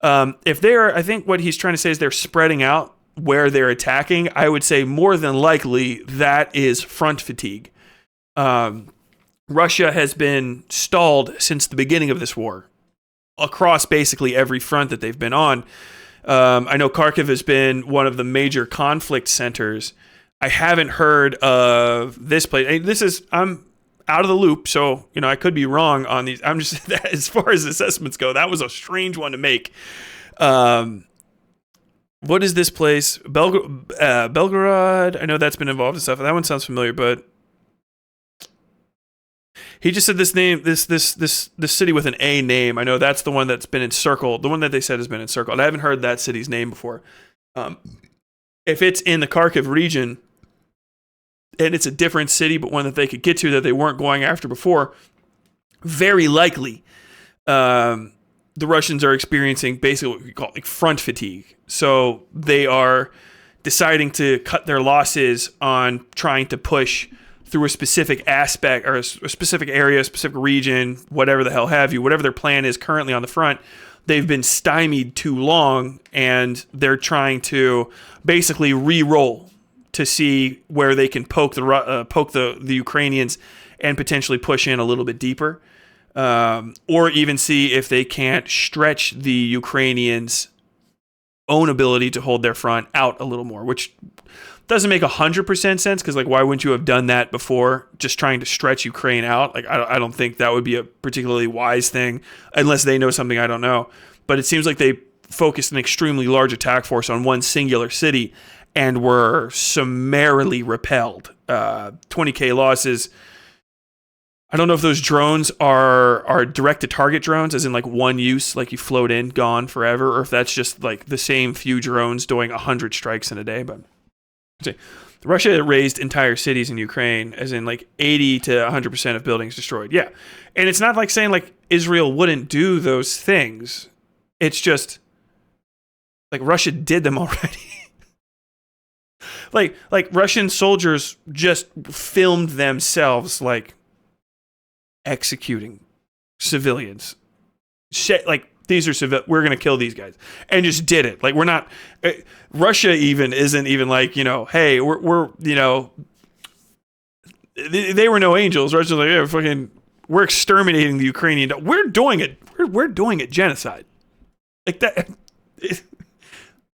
I think what he's trying to say is they're spreading out where they're attacking. I would say more than likely that is front fatigue. Russia has been stalled since the beginning of this war across basically every front that they've been on. I know Kharkiv has been one of the major conflict centers. I haven't heard of this place. I'm out of the loop, so I could be wrong on these. I'm just, as far as assessments go, that was a strange one to make. What is this place? Belgorod. I know that's been involved in stuff. That one sounds familiar, but he just said this name, this city with an A name. I know that's the one that's been encircled. The one that they said has been encircled. I haven't heard that city's name before. If it's in the Kharkiv region and it's a different city, but one that they could get to that they weren't going after before, very likely the Russians are experiencing basically what we call like front fatigue. So they are deciding to cut their losses on trying to push through a specific aspect or a specific area, a specific region, whatever the hell have you, whatever their plan is currently on the front. They've been stymied too long, and they're trying to basically re-roll to see where they can poke the Ukrainians and potentially push in a little bit deeper, or even see if they can't stretch the Ukrainians' own ability to hold their front out a little more, which doesn't make 100% sense because, like, why wouldn't you have done that before? Just trying to stretch Ukraine out. Like, I don't think that would be a particularly wise thing unless they know something I don't know. But it seems like they focused an extremely large attack force on one singular city and were summarily repelled. 20K losses. I don't know if those drones are direct-to-target drones, as in like one use, like you float in, gone forever, or if that's just like the same few drones doing 100 strikes in a day. But Russia razed entire cities in Ukraine, as in like 80 to 100% of buildings destroyed. Yeah. And it's not like saying like Israel wouldn't do those things. It's just like Russia did them already. like Russian soldiers just filmed themselves like executing civilians. Shit, like, these are we're going to kill these guys. And just did it. Like, we're not... Russia even isn't even like, hey, we're they were no angels. Russia's like, yeah, fucking... We're exterminating the Ukrainian. We're doing it. We're doing it genocide. Like that.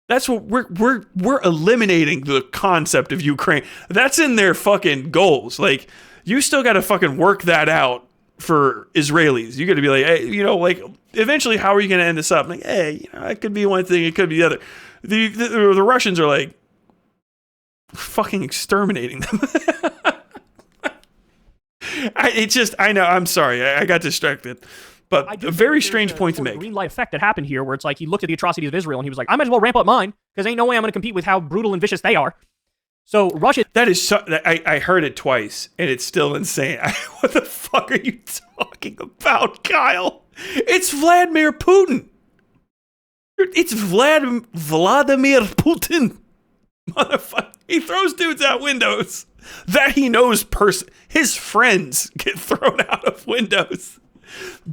That's what we're eliminating the concept of Ukraine. That's in their fucking goals. Like, you still got to fucking work that out for Israelis. You got to be like, hey, like, eventually, how are you going to end this up? Like, hey, it could be one thing, it could be the other. The Russians are like fucking exterminating them. I know, I'm sorry, I got distracted. But a very strange point to make. Green light effect that happened here, where it's like he looked at the atrocities of Israel and he was like, I might as well ramp up mine, because ain't no way I'm going to compete with how brutal and vicious they are. So Russia... That is so... I heard it twice, and it's still insane. What the fuck are you talking about, Kyle? It's Vladimir Putin. It's Vladimir Putin. Motherfucker. He throws dudes out windows that he knows his friends get thrown out of windows.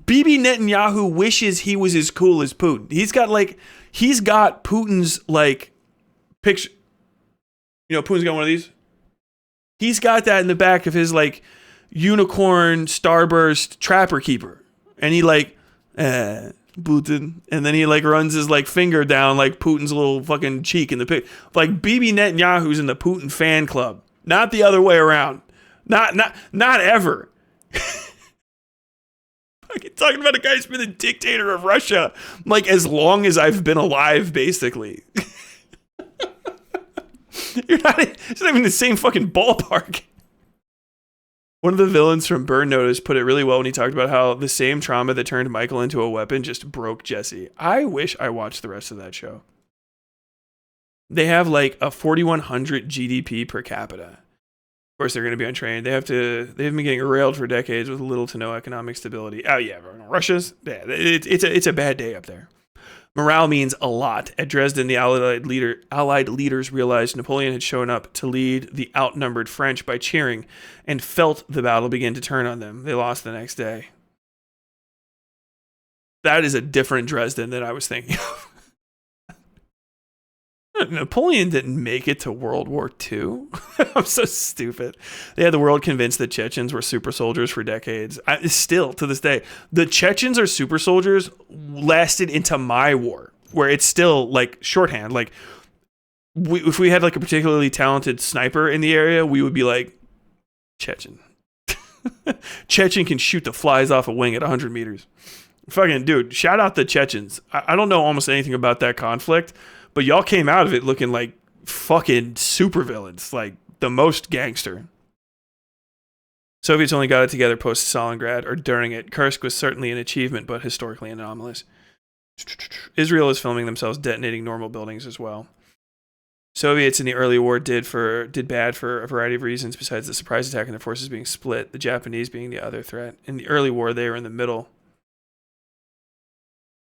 Bibi Netanyahu wishes he was as cool as Putin. He's got Putin's like picture. Putin's got one of these. He's got that in the back of his like unicorn starburst trapper keeper. And he like, Putin. And then he like runs his like finger down like Putin's little fucking cheek in the pic. Like Bibi Netanyahu's in the Putin fan club. Not the other way around. Not ever. Fucking talking about a guy who's been the dictator of Russia like as long as I've been alive, basically. It's not even the same fucking ballpark. One of the villains from Burn Notice put it really well when he talked about how the same trauma that turned Michael into a weapon just broke Jesse. I wish I watched the rest of that show. They have like a 4,100 GDP per capita. Of course, they're going to be untrained. They've been getting railed for decades with little to no economic stability. Oh yeah, Russia's, yeah, it's a bad day up there. Morale means a lot. At Dresden, the Allied leaders realized Napoleon had shown up to lead the outnumbered French by cheering and felt the battle begin to turn on them. They lost the next day. That is a different Dresden than I was thinking of. Napoleon didn't make it to World War II. I'm so stupid. They had the world convinced that Chechens were super soldiers for decades. Still, to this day, the Chechens are super soldiers lasted into my war, where it's still like shorthand. Like, if we had like a particularly talented sniper in the area, we would be like, Chechen. Chechen can shoot the flies off a wing at 100 meters. Fucking dude, shout out the Chechens. I don't know almost anything about that conflict, but y'all came out of it looking like fucking supervillains, like the most gangster. Soviets only got it together post-Stalingrad or during it. Kursk was certainly an achievement, but historically anomalous. Israel is filming themselves detonating normal buildings as well. Soviets in the early war did bad for a variety of reasons besides the surprise attack and their forces being split, the Japanese being the other threat. In the early war, they were in the middle.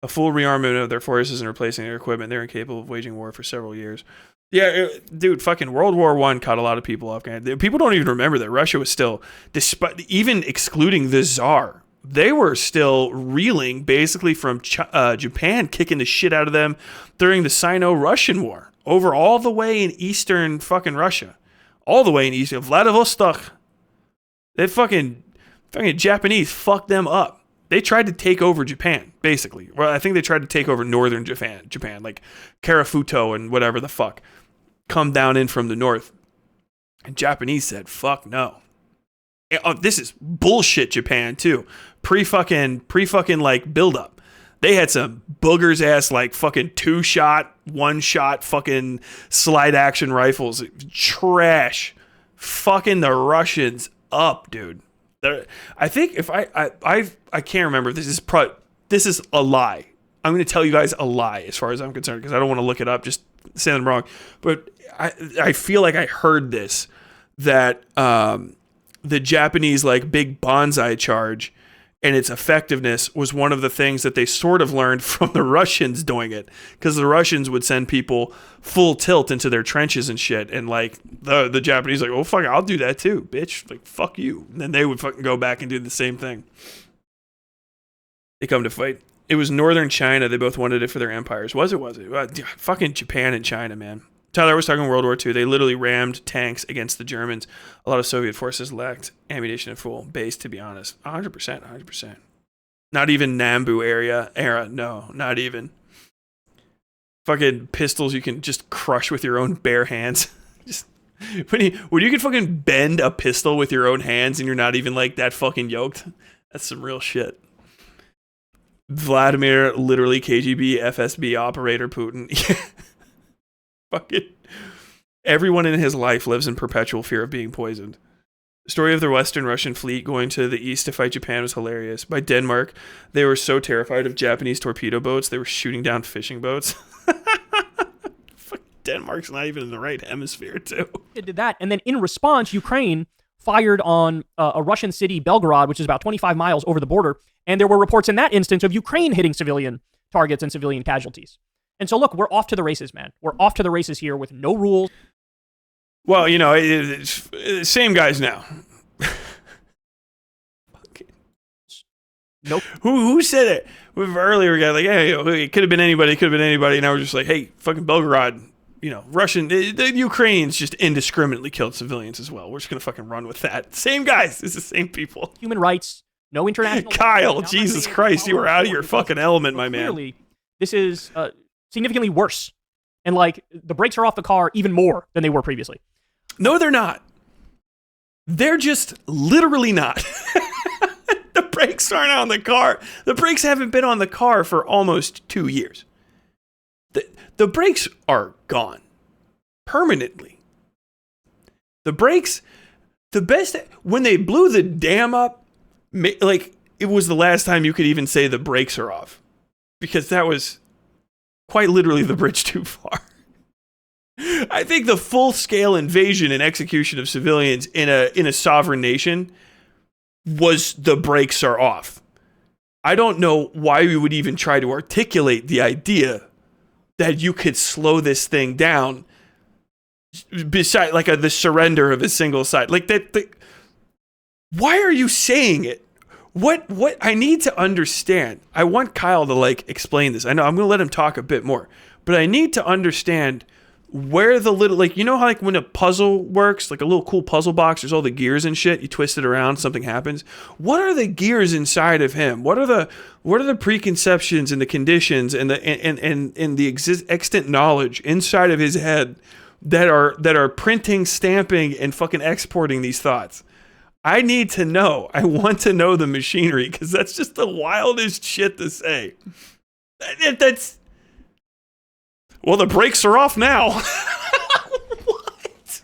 A full rearmament of their forces and replacing their equipment. They're incapable of waging war for several years. Yeah, dude, fucking World War I caught a lot of people off guard. People don't even remember that Russia was still, despite even excluding the Tsar, they were still reeling basically from Japan kicking the shit out of them during the Sino-Russian War. Over all the way in eastern fucking Russia. All the way in eastern Vladivostok. They fucking Japanese fucked them up. They tried to take over Japan, basically. Well, I think they tried to take over northern Japan, like Karafuto and whatever the fuck. Come down in from the north. And Japanese said, fuck no. This is bullshit Japan, too. Pre-fucking, like, build-up. They had some boogers ass, like, fucking 2-shot, 1-shot fucking slide action rifles. Trash. Fucking the Russians up, dude. I think if I can't remember if this is a lie. I'm going to tell you guys a lie as far as I'm concerned because I don't want to look it up, just say them wrong. But I feel like I heard this that the Japanese like big bonsai charge and its effectiveness was one of the things that they sort of learned from the Russians doing it, because the Russians would send people full tilt into their trenches and shit, and like the Japanese like, oh fuck, I'll do that too, bitch, like fuck you, and then they would fucking go back and do the same thing. They come to fight. It was northern China. They both wanted it for their empires. Was it? Fucking Japan and China, man. Tyler was talking World War II. They literally rammed tanks against the Germans. A lot of Soviet forces lacked ammunition at full base, to be honest. 100%. Not even Nambu era. No, not even. Fucking pistols you can just crush with your own bare hands. Just when you can fucking bend a pistol with your own hands and you're not even like that fucking yoked. That's some real shit. Vladimir, literally KGB, FSB operator Putin. Fucking everyone in his life lives in perpetual fear of being poisoned. The story of the Western Russian fleet going to the east to fight Japan was hilarious. By Denmark, they were so terrified of Japanese torpedo boats, they were shooting down fishing boats. Fuck, Denmark's not even in the right hemisphere, too. It did that, and then in response, Ukraine fired on a Russian city, Belgorod, which is about 25 miles over the border, and there were reports in that instance of Ukraine hitting civilian targets and civilian casualties. And so, look, we're off to the races, man. We're off to the races here with no rules. Well, you know, it's same guys now. Nope. Who said it? Earlier, we got like, hey, it could have been anybody. And now we're just like, hey, fucking Belgorod, you know, the Ukrainians just indiscriminately killed civilians as well. We're just going to fucking run with that. Same guys. It's the same people. Human rights, no international... Kyle, Jesus Christ, you were out of your fucking element, my man. Clearly, this is... significantly worse. And like the brakes are off the car even more than they were previously. No, they're not. They're just literally not. The brakes aren't on the car. The brakes haven't been on the car for almost 2 years. The brakes are gone permanently. The brakes, the best, when they blew the dam up, like it was the last time you could even say the brakes are off, because that was quite literally the bridge too far. I think the full-scale invasion and execution of civilians in a sovereign nation was the brakes are off. I don't know why we would even try to articulate the idea that you could slow this thing down beside like the surrender of a single side. Like that. Why are you saying it? What I need to understand. I want Kyle to like explain this. I know I'm going to let him talk a bit more, but I need to understand where the little, like, you know how like when a puzzle works, like a little cool puzzle box, there's all the gears and shit, you twist it around, something happens. What are the gears inside of him? What are the preconceptions and the conditions and the extant knowledge inside of his head that are printing, stamping, and fucking exporting these thoughts? I need to know. I want to know the machinery, because that's just the wildest shit to say. That's... Well, the brakes are off now. What?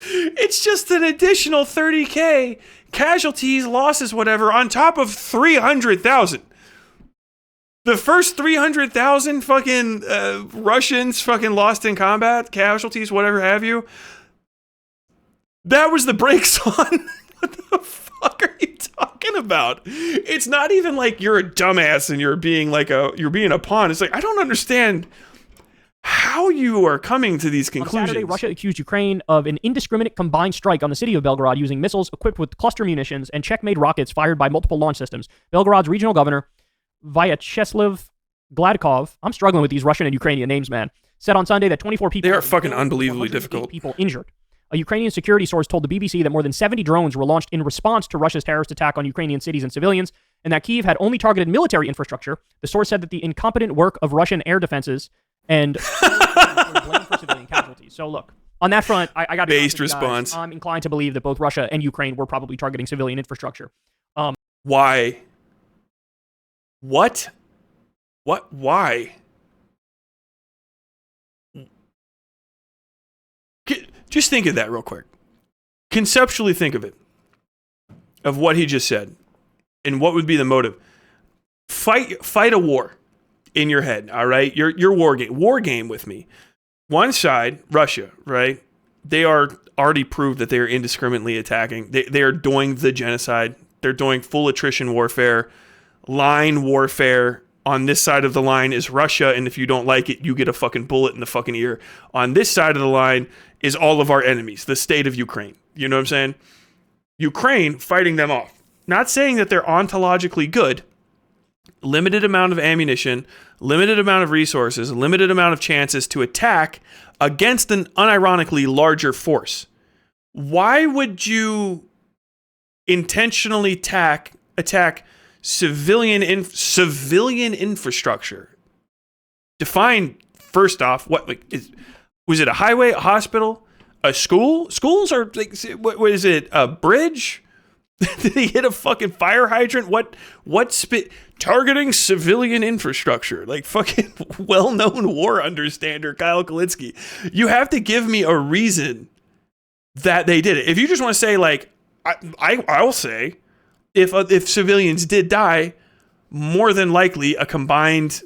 It's just an additional 30K casualties, losses, whatever, on top of 300,000. The first 300,000 fucking Russians fucking lost in combat, casualties, whatever have you. That was the brakes on. What the fuck are you talking about? It's not even like you're a dumbass and you're being a pawn. It's like, I don't understand how you are coming to these conclusions. On Saturday, Russia accused Ukraine of an indiscriminate combined strike on the city of Belgorod using missiles equipped with cluster munitions and checkmate rockets fired by multiple launch systems. Belgorod's regional governor, Vyacheslav Gladkov, I'm struggling with these Russian and Ukrainian names, man, said on Sunday that 24 people... They are fucking unbelievably difficult. ...people injured. A Ukrainian security source told the BBC that more than 70 drones were launched in response to Russia's terrorist attack on Ukrainian cities and civilians, and that Kyiv had only targeted military infrastructure. The source said that the incompetent work of Russian air defenses and were blamed for civilian casualties. So look, on that front, I got to be based response. I'm inclined to believe that both Russia and Ukraine were probably targeting civilian infrastructure. Why? What? Why? Just think of that real quick. Conceptually think of it. Of what he just said. And what would be the motive. Fight a war in your head, all right? Your war game with me. One side, Russia, right? They are already proved that they are indiscriminately attacking. They are doing the genocide. They're doing full attrition warfare, line warfare. On this side of the line is Russia, and if you don't like it, you get a fucking bullet in the fucking ear. On this side of the line is all of our enemies, the state of Ukraine. You know what I'm saying? Ukraine fighting them off. Not saying that they're ontologically good. Limited amount of ammunition, limited amount of resources, limited amount of chances to attack against an unironically larger force. Why would you intentionally attack civilian infrastructure? Define first off was it a highway, a hospital, a school? Schools are like, what is it? A bridge? Did he hit a fucking fire hydrant? Targeting civilian infrastructure, like fucking well-known war understander Kyle Kulinksi. You have to give me a reason that they did it. If you just want to say like, I'll say, if civilians did die, more than likely a combined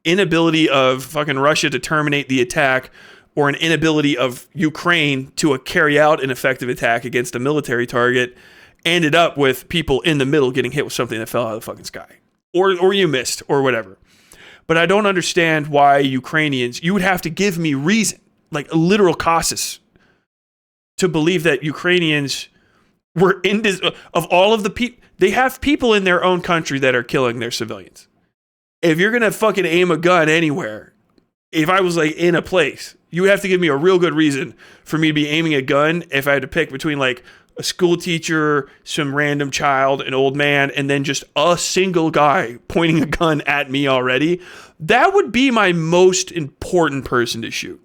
inability of fucking Russia to terminate the attack or an inability of Ukraine to carry out an effective attack against a military target ended up with people in the middle getting hit with something that fell out of the fucking sky. Or you missed, or whatever. But I don't understand why Ukrainians, you would have to give me reason, like a literal causes, to believe that Ukrainians were in this, of all of the people, they have people in their own country that are killing their civilians. If you're going to fucking aim a gun anywhere, if I was like in a place, you have to give me a real good reason for me to be aiming a gun if I had to pick between like a school teacher, some random child, an old man, and then just a single guy pointing a gun at me already. That would be my most important person to shoot.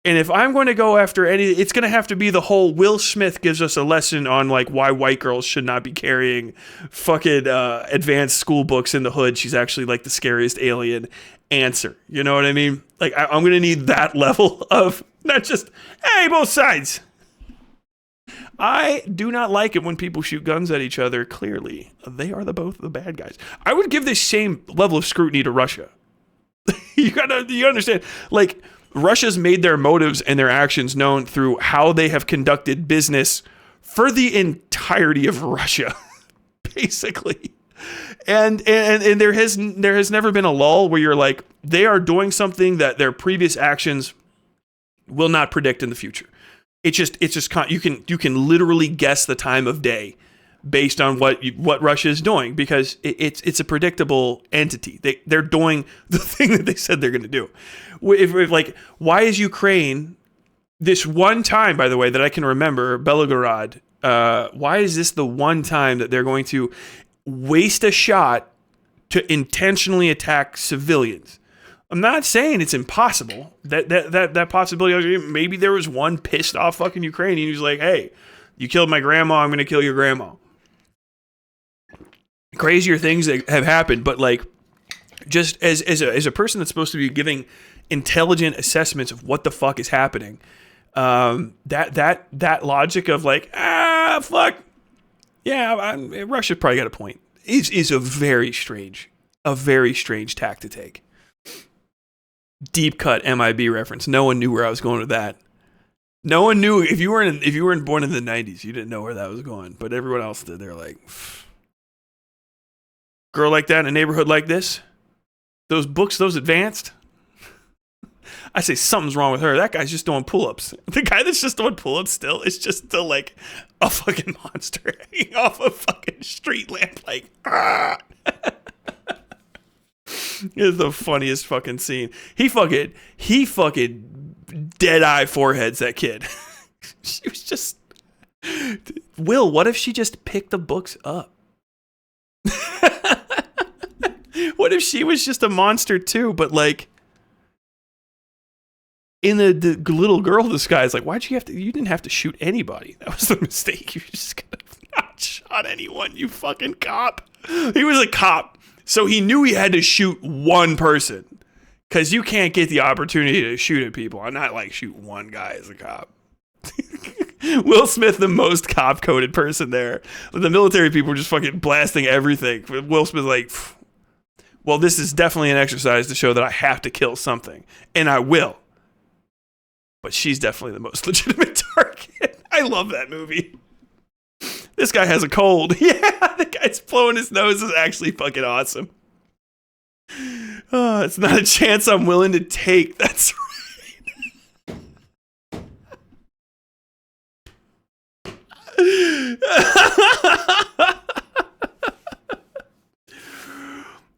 And if I'm going to go after any, it's going to have to be the whole Will Smith gives us a lesson on like why white girls should not be carrying fucking advanced school books in the hood. She's actually like the scariest alien answer. You know what I mean? Like I'm going to need that level of not just, hey, both sides. I do not like it when people shoot guns at each other. Clearly, they are both the bad guys. I would give this same level of scrutiny to Russia. You understand? Like, Russia's made their motives and their actions known through how they have conducted business for the entirety of Russia, basically. And there has never been a lull where you're like, they are doing something that their previous actions will not predict in the future. It's just you can literally guess the time of day based on what Russia is doing because it's a predictable entity. They're doing the thing that they said they're going to do. If like, why is Ukraine this one time, by the way, that I can remember, Belgorod? Why is this the one time that they're going to waste a shot to intentionally attack civilians? I'm not saying it's impossible. That possibility, maybe there was one pissed off fucking Ukrainian who's like, hey, you killed my grandma, I'm going to kill your grandma. Crazier things that have happened, but like, just as a person that's supposed to be giving intelligent assessments of what the fuck is happening, that logic of like, fuck, yeah, Russia probably got a point, is a very strange tack to take. Deep cut MIB reference. No one knew where I was going with that. No one knew if you weren't born in the 90s, you didn't know where that was going. But everyone else did. They're like, girl like that in a neighborhood like this, those books, those advanced. I say something's wrong with her. That guy's just doing pull-ups. The guy that's just doing pull-ups still is just still like a fucking monster hanging off a fucking street lamp. Like, ah. It's the funniest fucking scene. He fucking dead eye foreheads that kid. She was just, Will, what if she just picked the books up? What if she was just a monster too, but like in the little girl disguise? Like, you didn't have to shoot anybody. That was the mistake. You just could have not shot anyone, you fucking cop. He was a cop. So he knew he had to shoot one person because you can't get the opportunity to shoot at people. I'm not like shoot one guy as a cop. Will Smith, the most cop-coded person there. The military people were just fucking blasting everything. Will Smith like, well, this is definitely an exercise to show that I have to kill something. And I will. But she's definitely the most legitimate target. I love that movie. This guy has a cold. Yeah, the guy's blowing his nose is actually fucking awesome. Oh, it's not a chance I'm willing to take. That's right.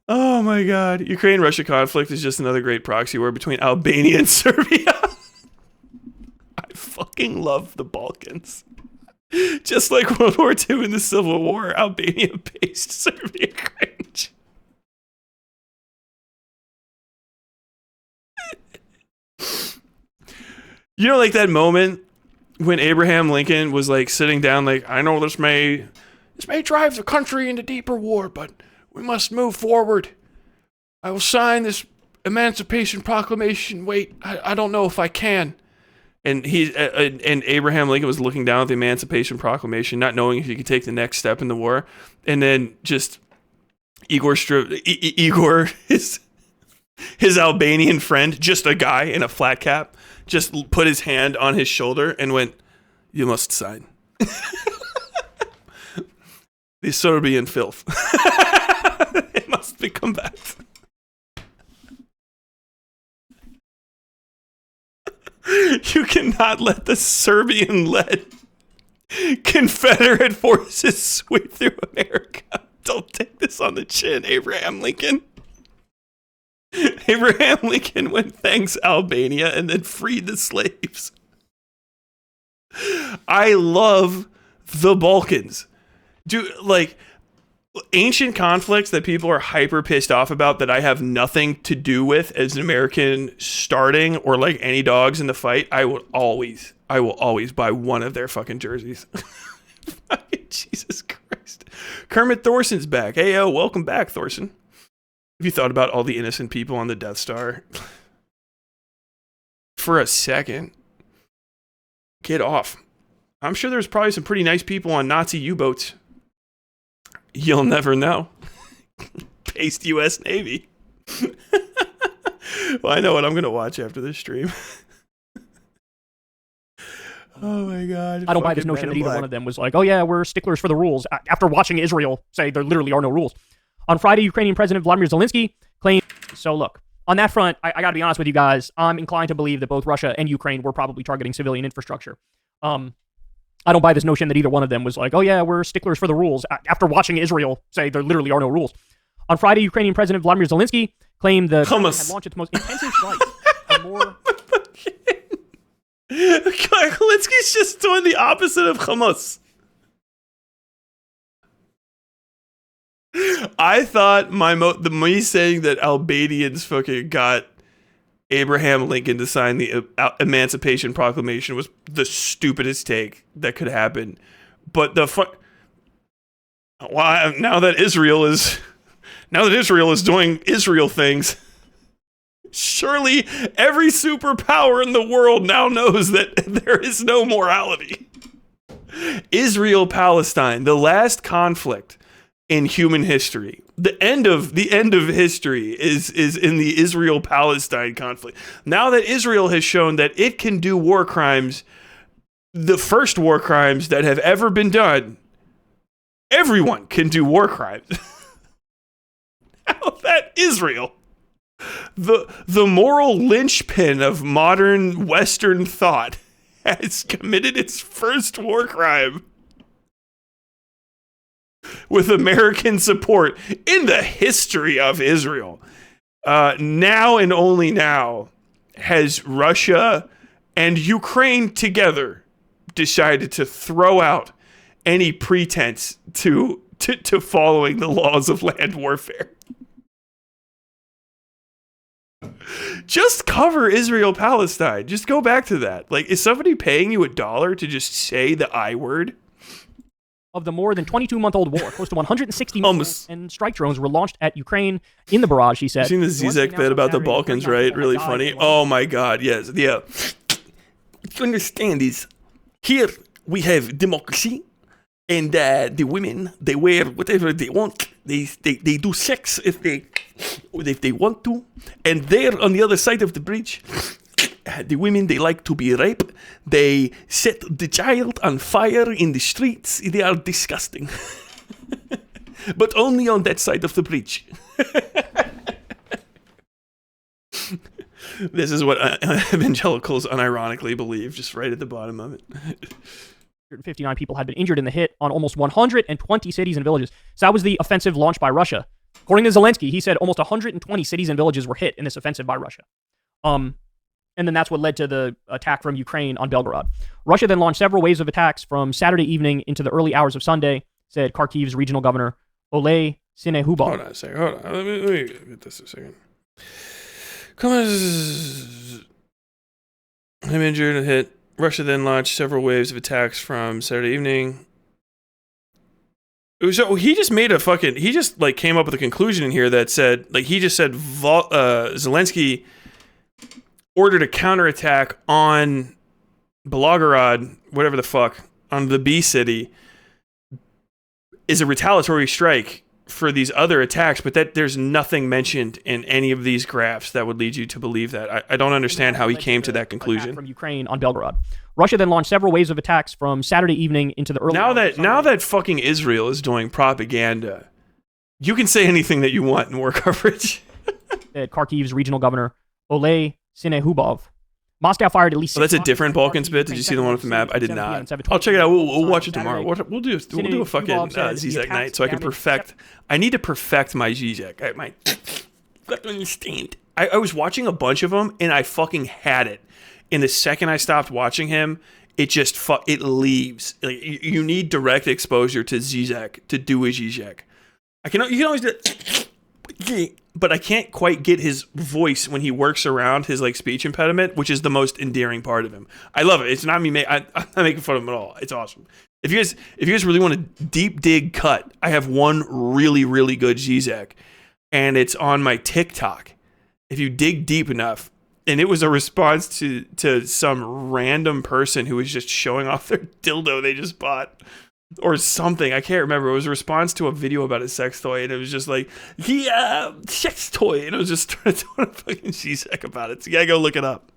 Oh my god. Ukraine-Russia conflict is just another great proxy war between Albania and Serbia. I fucking love the Balkans. Just like World War II and the Civil War, Albania based Serbia cringe. You know, like that moment when Abraham Lincoln was like sitting down, like, I know this may drive the country into deeper war, but we must move forward. I will sign this Emancipation Proclamation. Wait, I don't know if I can. And and Abraham Lincoln was looking down at the Emancipation Proclamation, not knowing if he could take the next step in the war. And then just Igor, his Albanian friend, just a guy in a flat cap, just put his hand on his shoulder and went, "You must sign." The Serbian filth. It must be combated. You cannot let the Serbian-led Confederate forces sweep through America. Don't take this on the chin, Abraham Lincoln. Abraham Lincoln went thanks Albania and then freed the slaves. I love the Balkans. Dude, like, ancient conflicts that people are hyper pissed off about that I have nothing to do with as an American starting or like any dogs in the fight, I will always buy one of their fucking jerseys. Jesus Christ. Kermit Thorson's back. Hey, yo, welcome back, Thorson. Have you thought about all the innocent people on the Death Star? For a second. Get off. I'm sure there's probably some pretty nice people on Nazi U-boats. You'll never know. Based U.S. Navy. Well, I know what I'm going to watch after this stream. Oh my god. I don't buy this notion that either one of them was like, oh yeah, we're sticklers for the rules. After watching Israel say there literally are no rules. On Friday, Ukrainian President Vladimir Zelensky claimed... So look, on that front, I got to be honest with you guys. I'm inclined to believe that both Russia and Ukraine were probably targeting civilian infrastructure. I don't buy this notion that either one of them was like, oh yeah, we're sticklers for the rules. After watching Israel say there literally are no rules. On Friday, Ukrainian President Vladimir Zelensky claimed the government had launched its most intensive strike of more... Kulinski's just doing the opposite of Hamas. I thought me saying that Albanians fucking got Abraham Lincoln to sign the Emancipation Proclamation was the stupidest take that could happen. But now that Israel is doing Israel things, surely every superpower in the world now knows that there is no morality. Israel-Palestine, the last conflict in human history. The end of history is in the Israel-Palestine conflict. Now that Israel has shown that it can do war crimes, the first war crimes that have ever been done, everyone can do war crimes. How that Israel, the moral linchpin of modern Western thought, has committed its first war crime with American support in the history of Israel. Now and only now has Russia and Ukraine together decided to throw out any pretense to following the laws of land warfare. Just cover Israel-Palestine. Just go back to that. Like, is somebody paying you $1 to just say the I word? Of the more than 22-month-old war, close to 160 missiles and strike drones were launched at Ukraine in the barrage, he said. You've seen the Zizek bit about the Balkans, right? Really funny. Oh my god, yes. Yeah. To understand is, here we have democracy, and the women, they wear whatever they want. They do sex if they want to. And there on the other side of the bridge, the women, they like to be raped. They set the child on fire in the streets. They are disgusting. But only on that side of the bridge. This is what evangelicals unironically believe, just right at the bottom of it. 159 people had been injured in the hit on almost 120 cities and villages. So that was the offensive launched by Russia. According to Zelensky, he said almost 120 cities and villages were hit in this offensive by Russia. And then that's what led to the attack from Ukraine on Belgorod. Russia then launched several waves of attacks from Saturday evening into the early hours of Sunday, said Kharkiv's regional governor, Oleh Sinehubov. Hold on a second. Hold on. Let me get this a second. Come on. I'm injured and hit. Russia then launched several waves of attacks from Saturday evening. So he just made he just like came up with a conclusion in here that said, like he just said Zelensky ordered a counterattack on Belgorod, whatever the fuck, on the B city, is a retaliatory strike for these other attacks, but that there's nothing mentioned in any of these graphs that would lead you to believe that. I don't understand how he came to that conclusion. From Ukraine on Belgorod. Russia then launched several waves of attacks from Saturday evening into the early now that fucking Israel is doing propaganda, you can say anything that you want in war coverage. Kharkiv's regional governor, Oleh Sinehubov. Moscow fired at least. Oh, that's a different Balkans bit. Did you see the one with the map? I did not. I'll check it out. We'll watch it tomorrow. We'll do a fucking Zizek night so I can perfect. I need to perfect my Zizek. I got to understand. I was watching a bunch of them and I fucking had it. And the second I stopped watching him, it just it leaves. Like you need direct exposure to Zizek to do a Zizek. You can always do it. But I can't quite get his voice when he works around his like speech impediment, which is the most endearing part of him. I love it. It's not me. I'm not making fun of him at all. It's awesome. If you guys really want a deep dig cut, I have one really, really good Zizek, and it's on my TikTok. If you dig deep enough, and it was a response to some random person who was just showing off their dildo they just bought. Or something, I can't remember. It was a response to a video about a sex toy, and it was just like, sex toy, and it was just trying to fucking Zizek about it. So you gotta go look it up.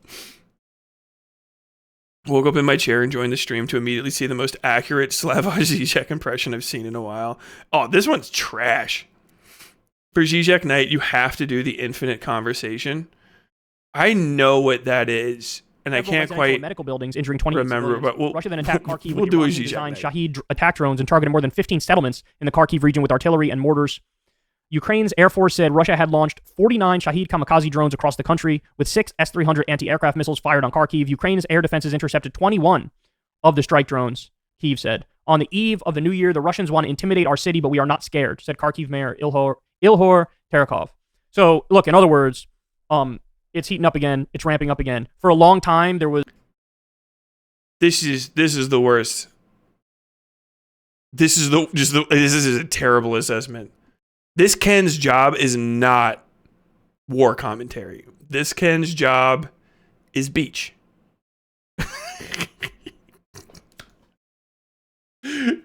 Woke up in my chair and joined the stream to immediately see the most accurate Slavoj Zizek impression I've seen in a while. Oh, this one's trash. For Zizek night, you have to do the infinite conversation. I know what that is. And I can't quite medical buildings injuring 20 remember, but Russia then attacked Kharkiv we'll with do Iranian-designed Shahed attack drones and targeted more than 15 settlements in the Kharkiv region with artillery and mortars. Ukraine's Air Force said Russia had launched 49 Shahed kamikaze drones across the country, with 6 S-300 anti-aircraft missiles fired on Kharkiv. Ukraine's air defenses intercepted 21 of the strike drones, Kyiv said. On the eve of the new year, the Russians want to intimidate our city, but we are not scared, said Kharkiv Mayor Ilhor Terekov. So, look, in other words, it's heating up again. It's ramping up again. For a long time, there was... This is the worst. This is a terrible assessment. This Ken's job is not war commentary. This Ken's job is beach. Man,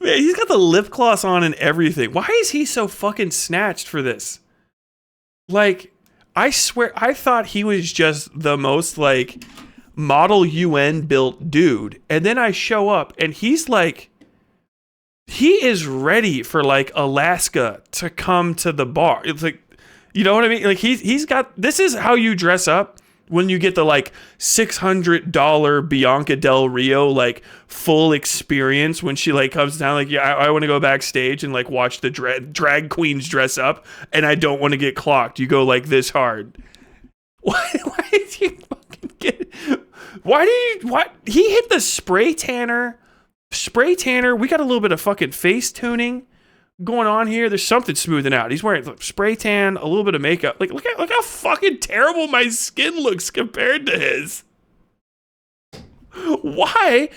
he's got the lip gloss on and everything. Why is he so fucking snatched for this? Like, I swear, I thought he was just the most, like, model UN built dude. And then I show up and he's like, he is ready for, like, Alaska to come to the bar. It's like, you know what I mean? Like, he's got, this is how you dress up when you get the, like, $600 Bianca Del Rio, like, full experience when she, like, comes down, like, yeah, I want to go backstage and, like, watch the drag queens dress up, and I don't want to get clocked. You go, like, this hard. Why did you fucking get... He hit the spray tanner. We got a little bit of fucking face tuning going on here. There's something smoothing out. He's wearing spray tan, a little bit of makeup. Like, look how fucking terrible my skin looks compared to his. Why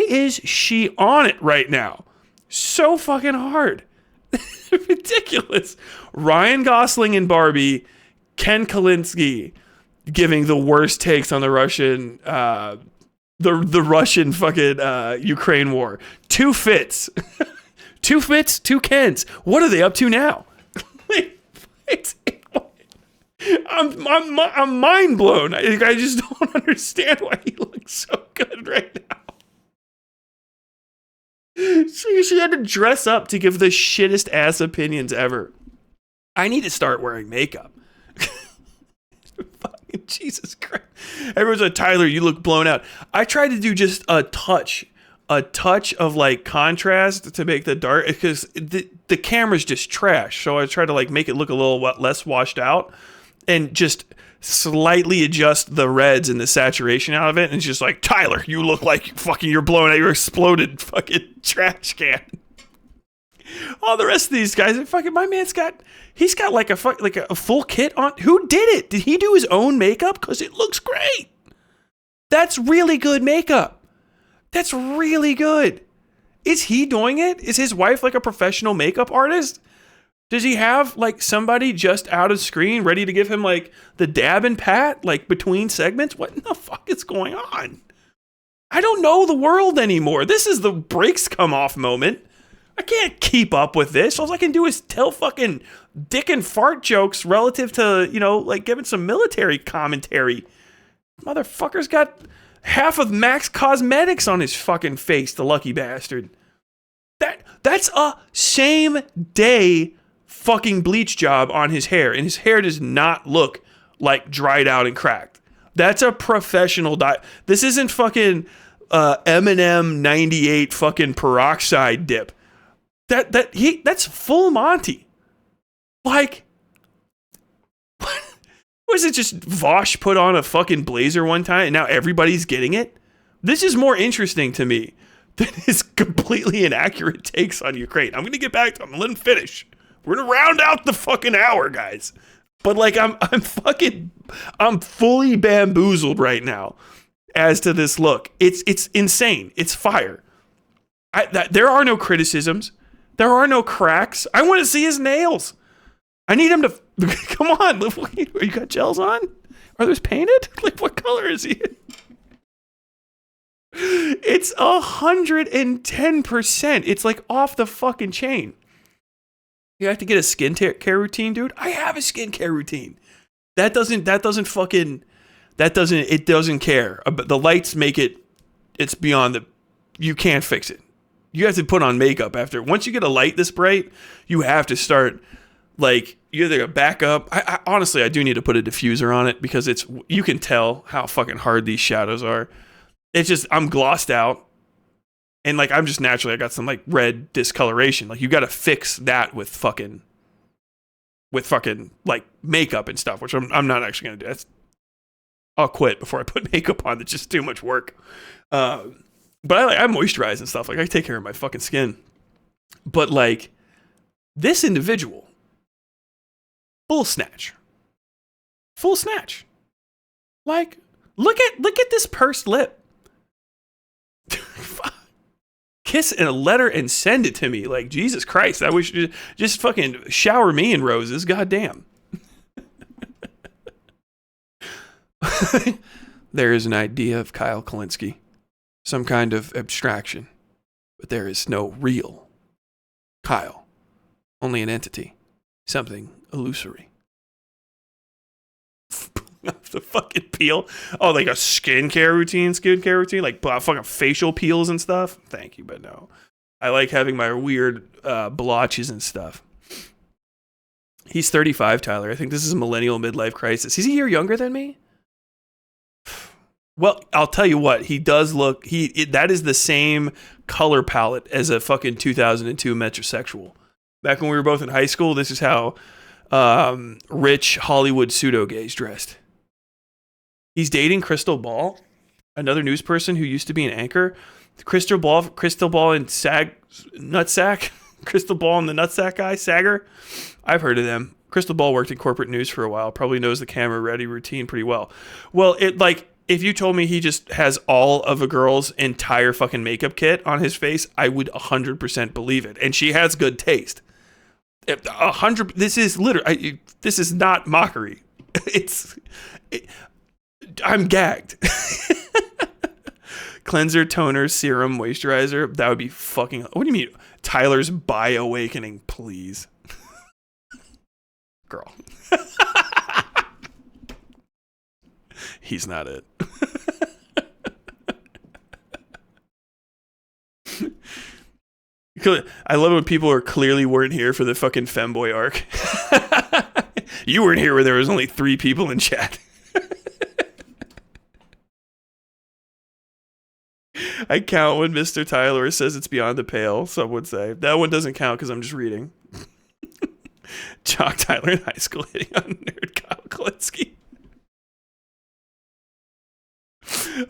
is she on it right now? So fucking hard. Ridiculous. Ryan Gosling and Barbie, Ken Kulinski giving the worst takes on the Russian the Russian fucking Ukraine war. Two fits. Two fits, two Kens. What are they up to now? I'm mind blown. I just don't understand why he looks so good right now. She had to dress up to give the shittest ass opinions ever. I need to start wearing makeup. Fucking Jesus Christ. Everyone's like, Tyler, you look blown out. I tried to do just a touch of like contrast to make the dark, because the camera's just trash. So I tried to like make it look a little less washed out and just slightly adjust the reds and the saturation out of it. And it's just like, Tyler, you look like fucking you're blown out. You're exploded fucking trash can. All the rest of these guys, fucking my man's he's got like a full kit on. Who did it? Did he do his own makeup? Because it looks great. That's really good makeup. That's really good. Is he doing it? Is his wife like a professional makeup artist? Does he have like somebody just out of screen ready to give him like the dab and pat like between segments? What in the fuck is going on? I don't know the world anymore. This is the brakes come off moment. I can't keep up with this. All I can do is tell fucking dick and fart jokes relative to, like giving some military commentary. Motherfucker's got half of Max Cosmetics on his fucking face, the lucky bastard. That's a same day fucking bleach job on his hair, and his hair does not look like dried out and cracked. That's a professional dye. This isn't fucking M&M 98 fucking peroxide dip. That's full Monty. Like, was it just Vosh put on a fucking blazer one time and now everybody's getting it? This is more interesting to me than his completely inaccurate takes on Ukraine. I'm going to get back to him and let him finish. We're going to round out the fucking hour, guys. But like, I'm fully bamboozled right now as to this look. It's insane. It's fire. There are no criticisms. There are no cracks. I want to see his nails. I need him to come on. You got gels on? Are those painted? Like, what color is he? It's 110%. It's like off the fucking chain. You have to get a skincare routine, dude. I have a skincare routine. It doesn't care. The lights make it. It's beyond you can't fix it. You have to put on makeup after. Once you get a light this bright, you have to start, like, you either back up. I honestly, I do need to put a diffuser on it because you can tell how fucking hard these shadows are. It's just, I'm glossed out. And, like, I'm just naturally, I got some, like, red discoloration. Like, you got to fix that with fucking, like, makeup and stuff, which I'm not actually going to do. I'll quit before I put makeup on. It's just too much work. But I moisturize and stuff. Like, I take care of my fucking skin. But, like, this individual, full snatch. Like, look at this pursed lip. Kiss in a letter and send it to me. Like, Jesus Christ, I wish you just fucking shower me in roses. Goddamn. There is an idea of Kyle Kulinski. Some kind of abstraction, but there is no real Kyle, only an entity, something illusory. The fucking peel. Oh, like a skincare routine, like fucking facial peels and stuff. Thank you, but no. I like having my weird blotches and stuff. He's 35, Tyler. I think this is a millennial midlife crisis. He's a year younger than me. Well, I'll tell you what, he does look, that is the same color palette as a fucking 2002 metrosexual. Back when we were both in high school, this is how rich Hollywood pseudo-gays dressed. He's dating Crystal Ball, another news person who used to be an anchor. Crystal Ball and Nutsack. Crystal Ball and the Nutsack guy, Sager. I've heard of them. Crystal Ball worked in corporate news for a while, probably knows the camera ready routine pretty well. Well, if you told me he just has all of a girl's entire fucking makeup kit on his face, I would 100% believe it. And she has good taste. 100. This is literally. This is not mockery. I'm gagged. Cleanser, toner, serum, moisturizer. That would be fucking. What do you mean? Tyler's Bio Awakening, please. Girl. He's not it. I love when people are clearly weren't here for the fucking femboy arc. You weren't here where there was only 3 people in chat. I count when Mr. Tyler says it's beyond the pale, some would say. That one doesn't count because I'm just reading. Jock Tyler in high school hitting on nerd Kyle Kulinski.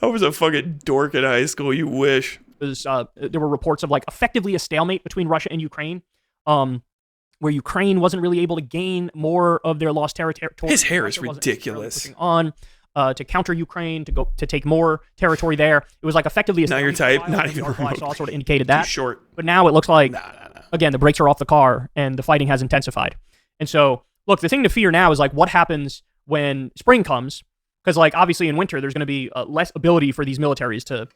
I was a fucking dork in high school, you wish. There were reports of like effectively a stalemate between Russia and Ukraine, where Ukraine wasn't really able to gain more of their lost territory. His hair is ridiculous. Pushing on to counter Ukraine, to take more territory there. It was like effectively a not your type, not even remotely. I saw sort of indicated that. Too short. But now it looks like, again, the brakes are off the car and the fighting has intensified. And so, look, the thing to fear now is like what happens when spring comes, because like obviously in winter there's going to be less ability for these militaries to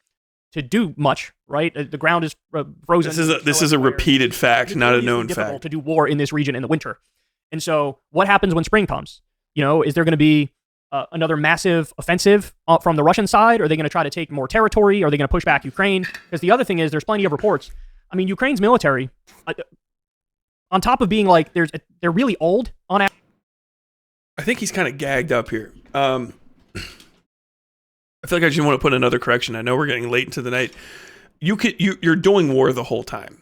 do much, right? The ground is frozen. This is a repeated fact, not a known difficult fact. To do war in this region in the winter. And so what happens when spring comes? You know, is there going to be another massive offensive from the Russian side? Are they going to try to take more territory? Are they going to push back Ukraine? Because the other thing is there's plenty of reports. I mean, Ukraine's military, on top of being like, they're really old on average. I think he's kind of gagged up here. I feel like I just want to put another correction. I know we're getting late into the night. You're doing war the whole time.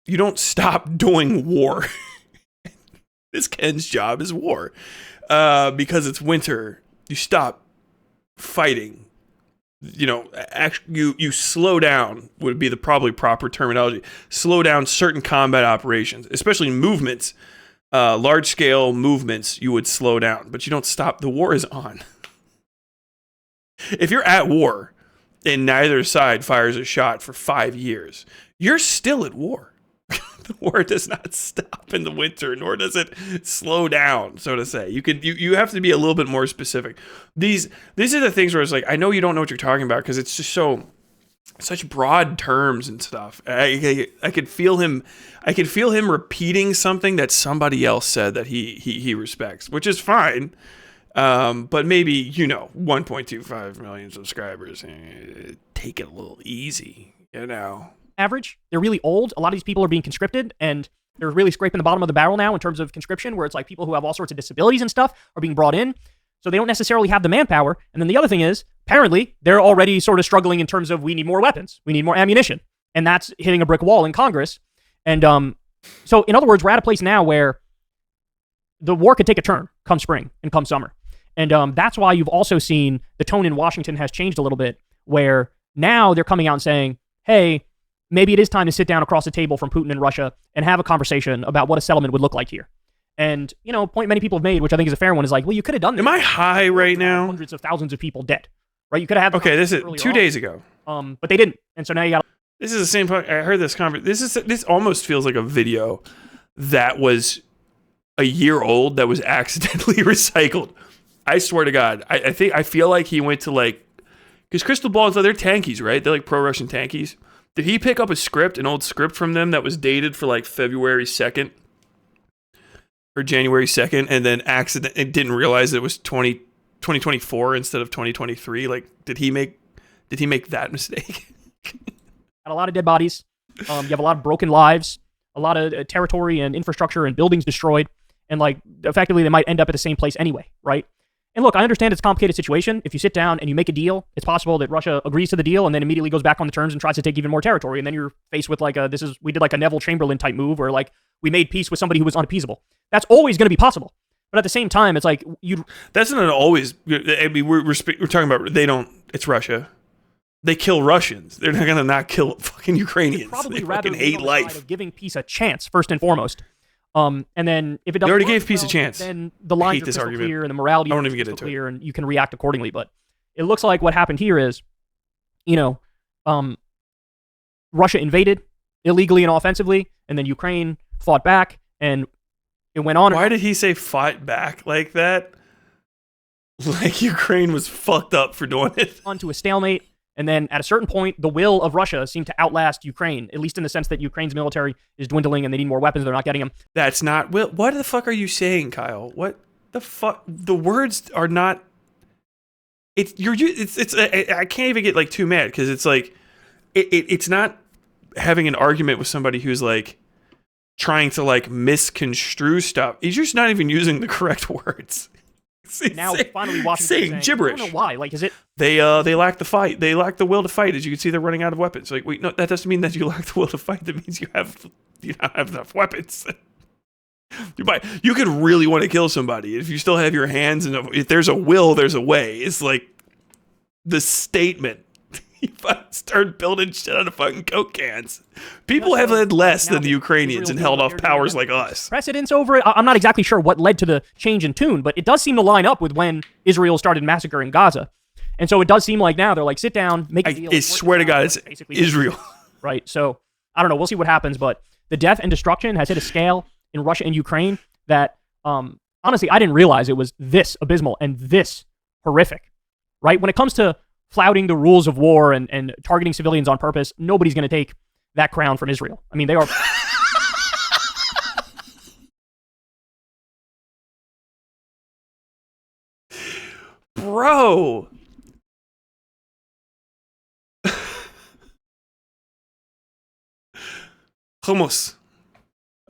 You don't stop doing war. This Ken's job is war. Because it's winter, you stop fighting. You know, actually, you slow down would be the probably proper terminology. Slow down certain combat operations, especially movements, large scale movements. You would slow down, but you don't stop. The war is on. If you're at war and neither side fires a shot for 5 years, you're still at war. The war does not stop in the winter, nor does it slow down, so to say. You have to be a little bit more specific. These are the things where it's like, I know you don't know what you're talking about because it's just such broad terms and stuff. I could feel him repeating something that somebody else said that he respects, which is fine. But maybe, 1.25 million subscribers, take it a little easy, Average. They're really old. A lot of these people are being conscripted, and they're really scraping the bottom of the barrel now in terms of conscription, where it's like people who have all sorts of disabilities and stuff are being brought in. So they don't necessarily have the manpower. And then the other thing is, apparently, they're already sort of struggling in terms of we need more weapons. We need more ammunition. And that's hitting a brick wall in Congress. And so, in other words, we're at a place now where the war could take a turn come spring and come summer. And that's why you've also seen the tone in Washington has changed a little bit, where now they're coming out and saying, hey, maybe it is time to sit down across the table from Putin and Russia and have a conversation about what a settlement would look like here. And, a point many people have made, which I think is a fair one, is like, well, you could have done this. Am I high right now? Hundreds of thousands of people dead, right? You could have had this is 2 days ago. But they didn't. And so now you got. This is the same point. I heard this conversation. This almost feels like a video that was a year old that was accidentally recycled. I swear to God. I feel like he went to because Crystal Balls, they're tankies, right? They're like pro-Russian tankies. Did he pick up an old script from them that was dated for February 2nd or January 2nd, and then and didn't realize it was 2024 instead of 2023? Did he make that mistake? Got a lot of dead bodies. You have a lot of broken lives, a lot of territory and infrastructure and buildings destroyed, and effectively they might end up at the same place anyway, right? And look, I understand it's a complicated situation. If you sit down and you make a deal, it's possible that Russia agrees to the deal and then immediately goes back on the terms and tries to take even more territory. And then you're faced with we did a Neville Chamberlain type move where we made peace with somebody who was unappeasable. That's always going to be possible. But at the same time, it's that's not always. I mean, we're talking about it's Russia. They kill Russians. They're not going to not kill fucking Ukrainians. Probably they rather fucking hate life. Of giving peace a chance first and foremost. And then if it doesn't, they already gave peace a chance. Then the lines are crystal clear and the morality is crystal clear, and you can react accordingly. But it looks like what happened here is, Russia invaded illegally and offensively, and then Ukraine fought back, and it went on. Why did he say fought back like that? Like Ukraine was fucked up for doing it. Onto a stalemate. And then at a certain point, the will of Russia seemed to outlast Ukraine, at least in the sense that Ukraine's military is dwindling and they need more weapons. They're not getting them. That's not... What the fuck are you saying, Kyle? What the fuck? The words are not... I can't even get like too mad because it's like it's not having an argument with somebody who's like trying to like misconstrue stuff. He's just not even using the correct words. Now finally Washington saying gibberish. I don't know why. Like, is it they lack the fight? They lack the will to fight. As you can see, they're running out of weapons. Like, wait, no, that doesn't mean that you lack the will to fight. That means you don't have enough weapons. You could really want to kill somebody if you still have your hands and if there's a will, there's a way. It's like the statement. You start building shit out of fucking Coke cans. People have had less than the Ukrainians and held off powers like us. Precedence over it. I'm not exactly sure what led to the change in tune, but it does seem to line up with when Israel started massacring Gaza. And so it does seem like now they're like, sit down, make a deal. I swear to God, it's Israel. Right. So I don't know. We'll see what happens, but the death and destruction has hit a scale in Russia and Ukraine that, honestly, I didn't realize it was this abysmal and this horrific, right? When it comes to flouting the rules of war and targeting civilians on purpose, nobody's going to take that crown from Israel. I mean, they are... Bro! Hummus.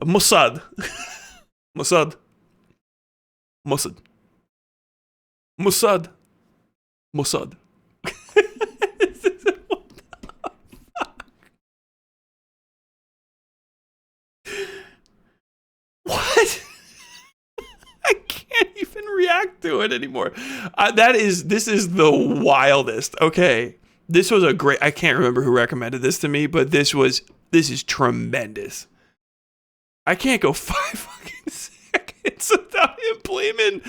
Mossad. Mossad. Mossad. Mossad. Mossad. What? I can't even react to it anymore. This is the wildest. Okay. This was I can't remember who recommended this to me, but this is tremendous. I can't go 5 fucking seconds without him blaming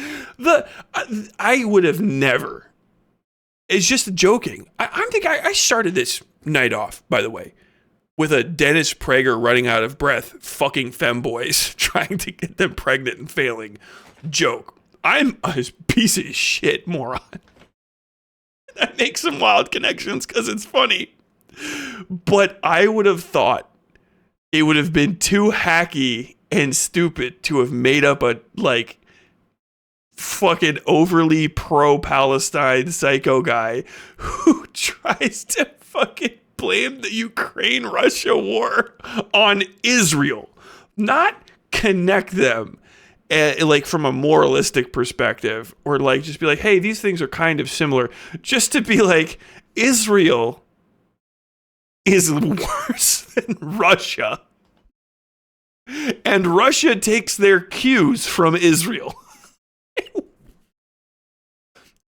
I would have never. It's just joking. I started this night off, by the way, with a Dennis Prager running out of breath, fucking femboys, trying to get them pregnant and failing joke. I'm a piece of shit moron. I make some wild connections because it's funny. But I would have thought it would have been too hacky and stupid to have made up a, like, fucking overly pro-Palestine psycho guy who tries to fucking blame the Ukraine-Russia war on Israel. Not connect them, like, from a moralistic perspective, or, like, just be like, hey, these things are kind of similar. Just to be like, Israel is worse than Russia. And Russia takes their cues from Israel.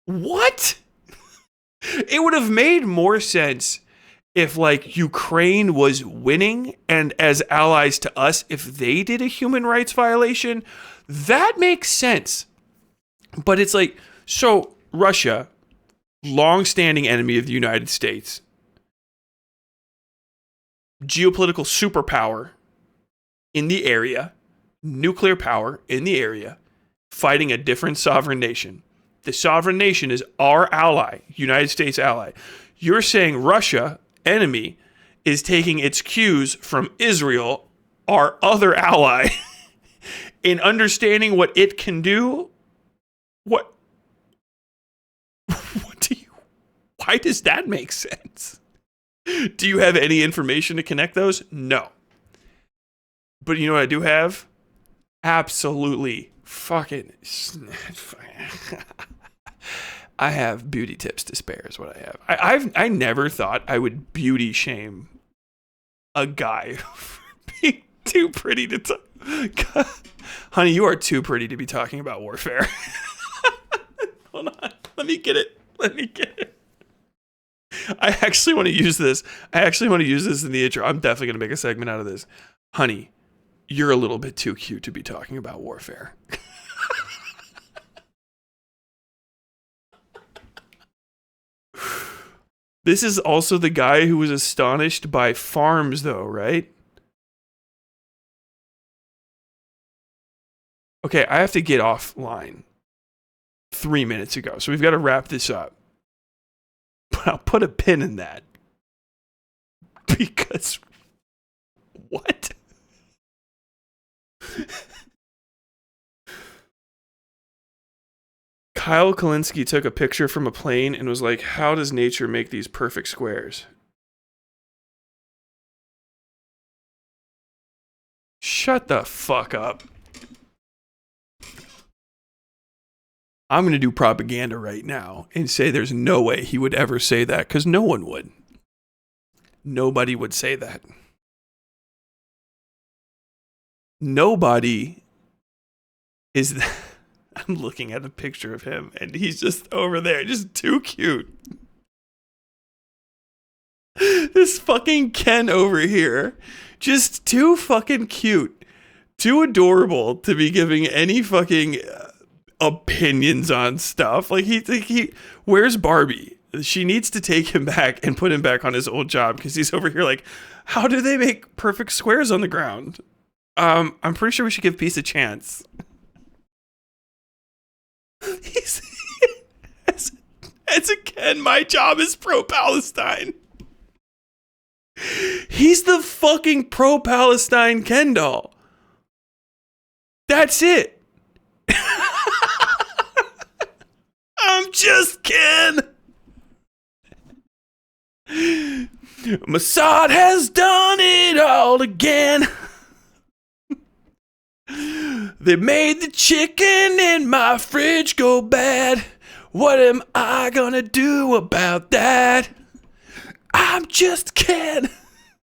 What? It would have made more sense if, like, Ukraine was winning and as allies to us, if they did a human rights violation, that makes sense. But it's like, so Russia, long-standing enemy of the United States, geopolitical superpower in the area, nuclear power in the area, fighting a different sovereign nation. The sovereign nation is our ally, United States ally. You're saying Russia, enemy, is taking its cues from Israel, our other ally, in understanding what it can do? Why does that make sense? Do you have any information to connect those? No. But you know what I do have? Absolutely fucking... I have beauty tips to spare is what I have. I never thought I would beauty shame a guy for being too pretty to talk. Honey, you are too pretty to be talking about warfare. Hold on. Let me get it. I actually want to use this. In the intro. I'm definitely going to make a segment out of this. Honey, you're a little bit too cute to be talking about warfare. This is also the guy who was astonished by farms, though, right? Okay, I have to get offline 3 minutes ago, so we've got to wrap this up. But I'll put a pin in that. Because... what? Kyle Kulinski took a picture from a plane and was like, how does nature make these perfect squares? Shut the fuck up. I'm going to do propaganda right now and say there's no way he would ever say that, because no one would. Nobody would say that. Nobody is... I'm looking at a picture of him, and he's just over there, just too cute. This fucking Ken over here, just too fucking cute. Too adorable to be giving any fucking... opinions on stuff. Like he where's Barbie? She needs to take him back and put him back on his old job, because he's over here like, how do they make perfect squares on the ground? I'm pretty sure we should give peace a chance. He's as a Ken, my job is pro-Palestine. He's the fucking pro-Palestine Ken doll. That's it. I'm just Ken. Mossad has done it all again. They made the chicken in my fridge go bad. What am I gonna do about that? I'm just Ken.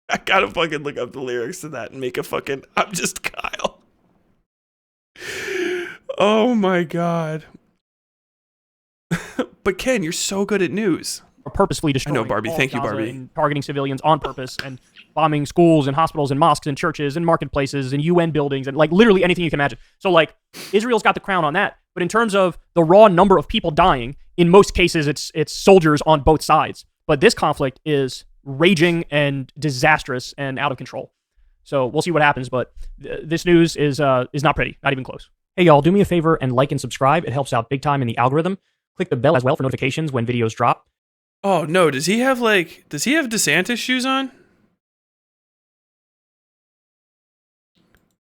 I gotta fucking look up the lyrics to that and make a fucking I'm just Kyle. Oh my god. But Ken, you're so good at news. Or purposefully destroying. I know, Barbie. Thank you, Gaza Barbie. and targeting civilians on purpose and bombing schools and hospitals and mosques and churches and marketplaces and UN buildings and like literally anything you can imagine. So like Israel's got the crown on that. But in terms of the raw number of people dying, in most cases it's soldiers on both sides. But this conflict is raging and disastrous and out of control. So we'll see what happens. But this news is not pretty, not even close. Hey y'all, do me a favor and like and subscribe. It helps out big time in the algorithm. Click the bell as well for notifications when videos drop. Oh no, does he have DeSantis shoes on?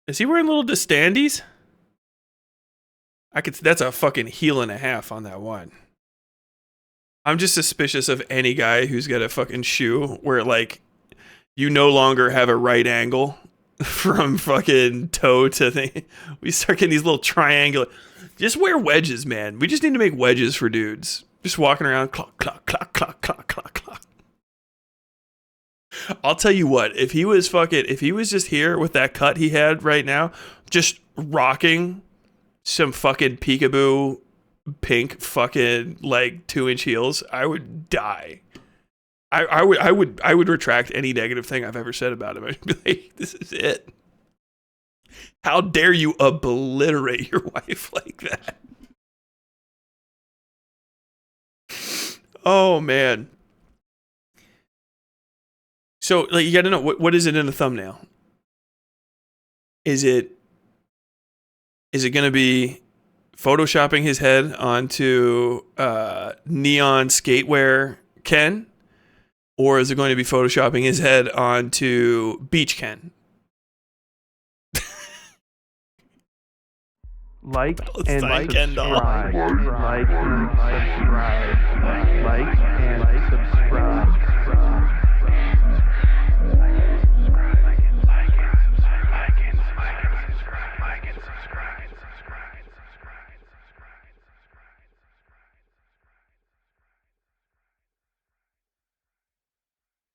Is he wearing little DeStandies? That's a fucking heel and a half on that one. I'm just suspicious of any guy who's got a fucking shoe where like you no longer have a right angle from fucking toe to thing. We start getting these little triangular. Just wear wedges, man. We just need to make wedges for dudes. Just walking around, clock, clock, clock, clock, clock, clock, clock. I'll tell you what, if he was just here with that cut he had right now, just rocking some fucking peekaboo pink fucking like 2-inch heels, I would die. I would retract any negative thing I've ever said about him. I'd be like, this is it. How dare you obliterate your wife like that? Oh man. So like you gotta know what is it in the thumbnail? Is it gonna be photoshopping his head onto neon skatewear Ken? Or is it going to be photoshopping his head onto beach Ken? Like Palestine and Ken doll. subscribe. Like and subscribe. Like and subscribe.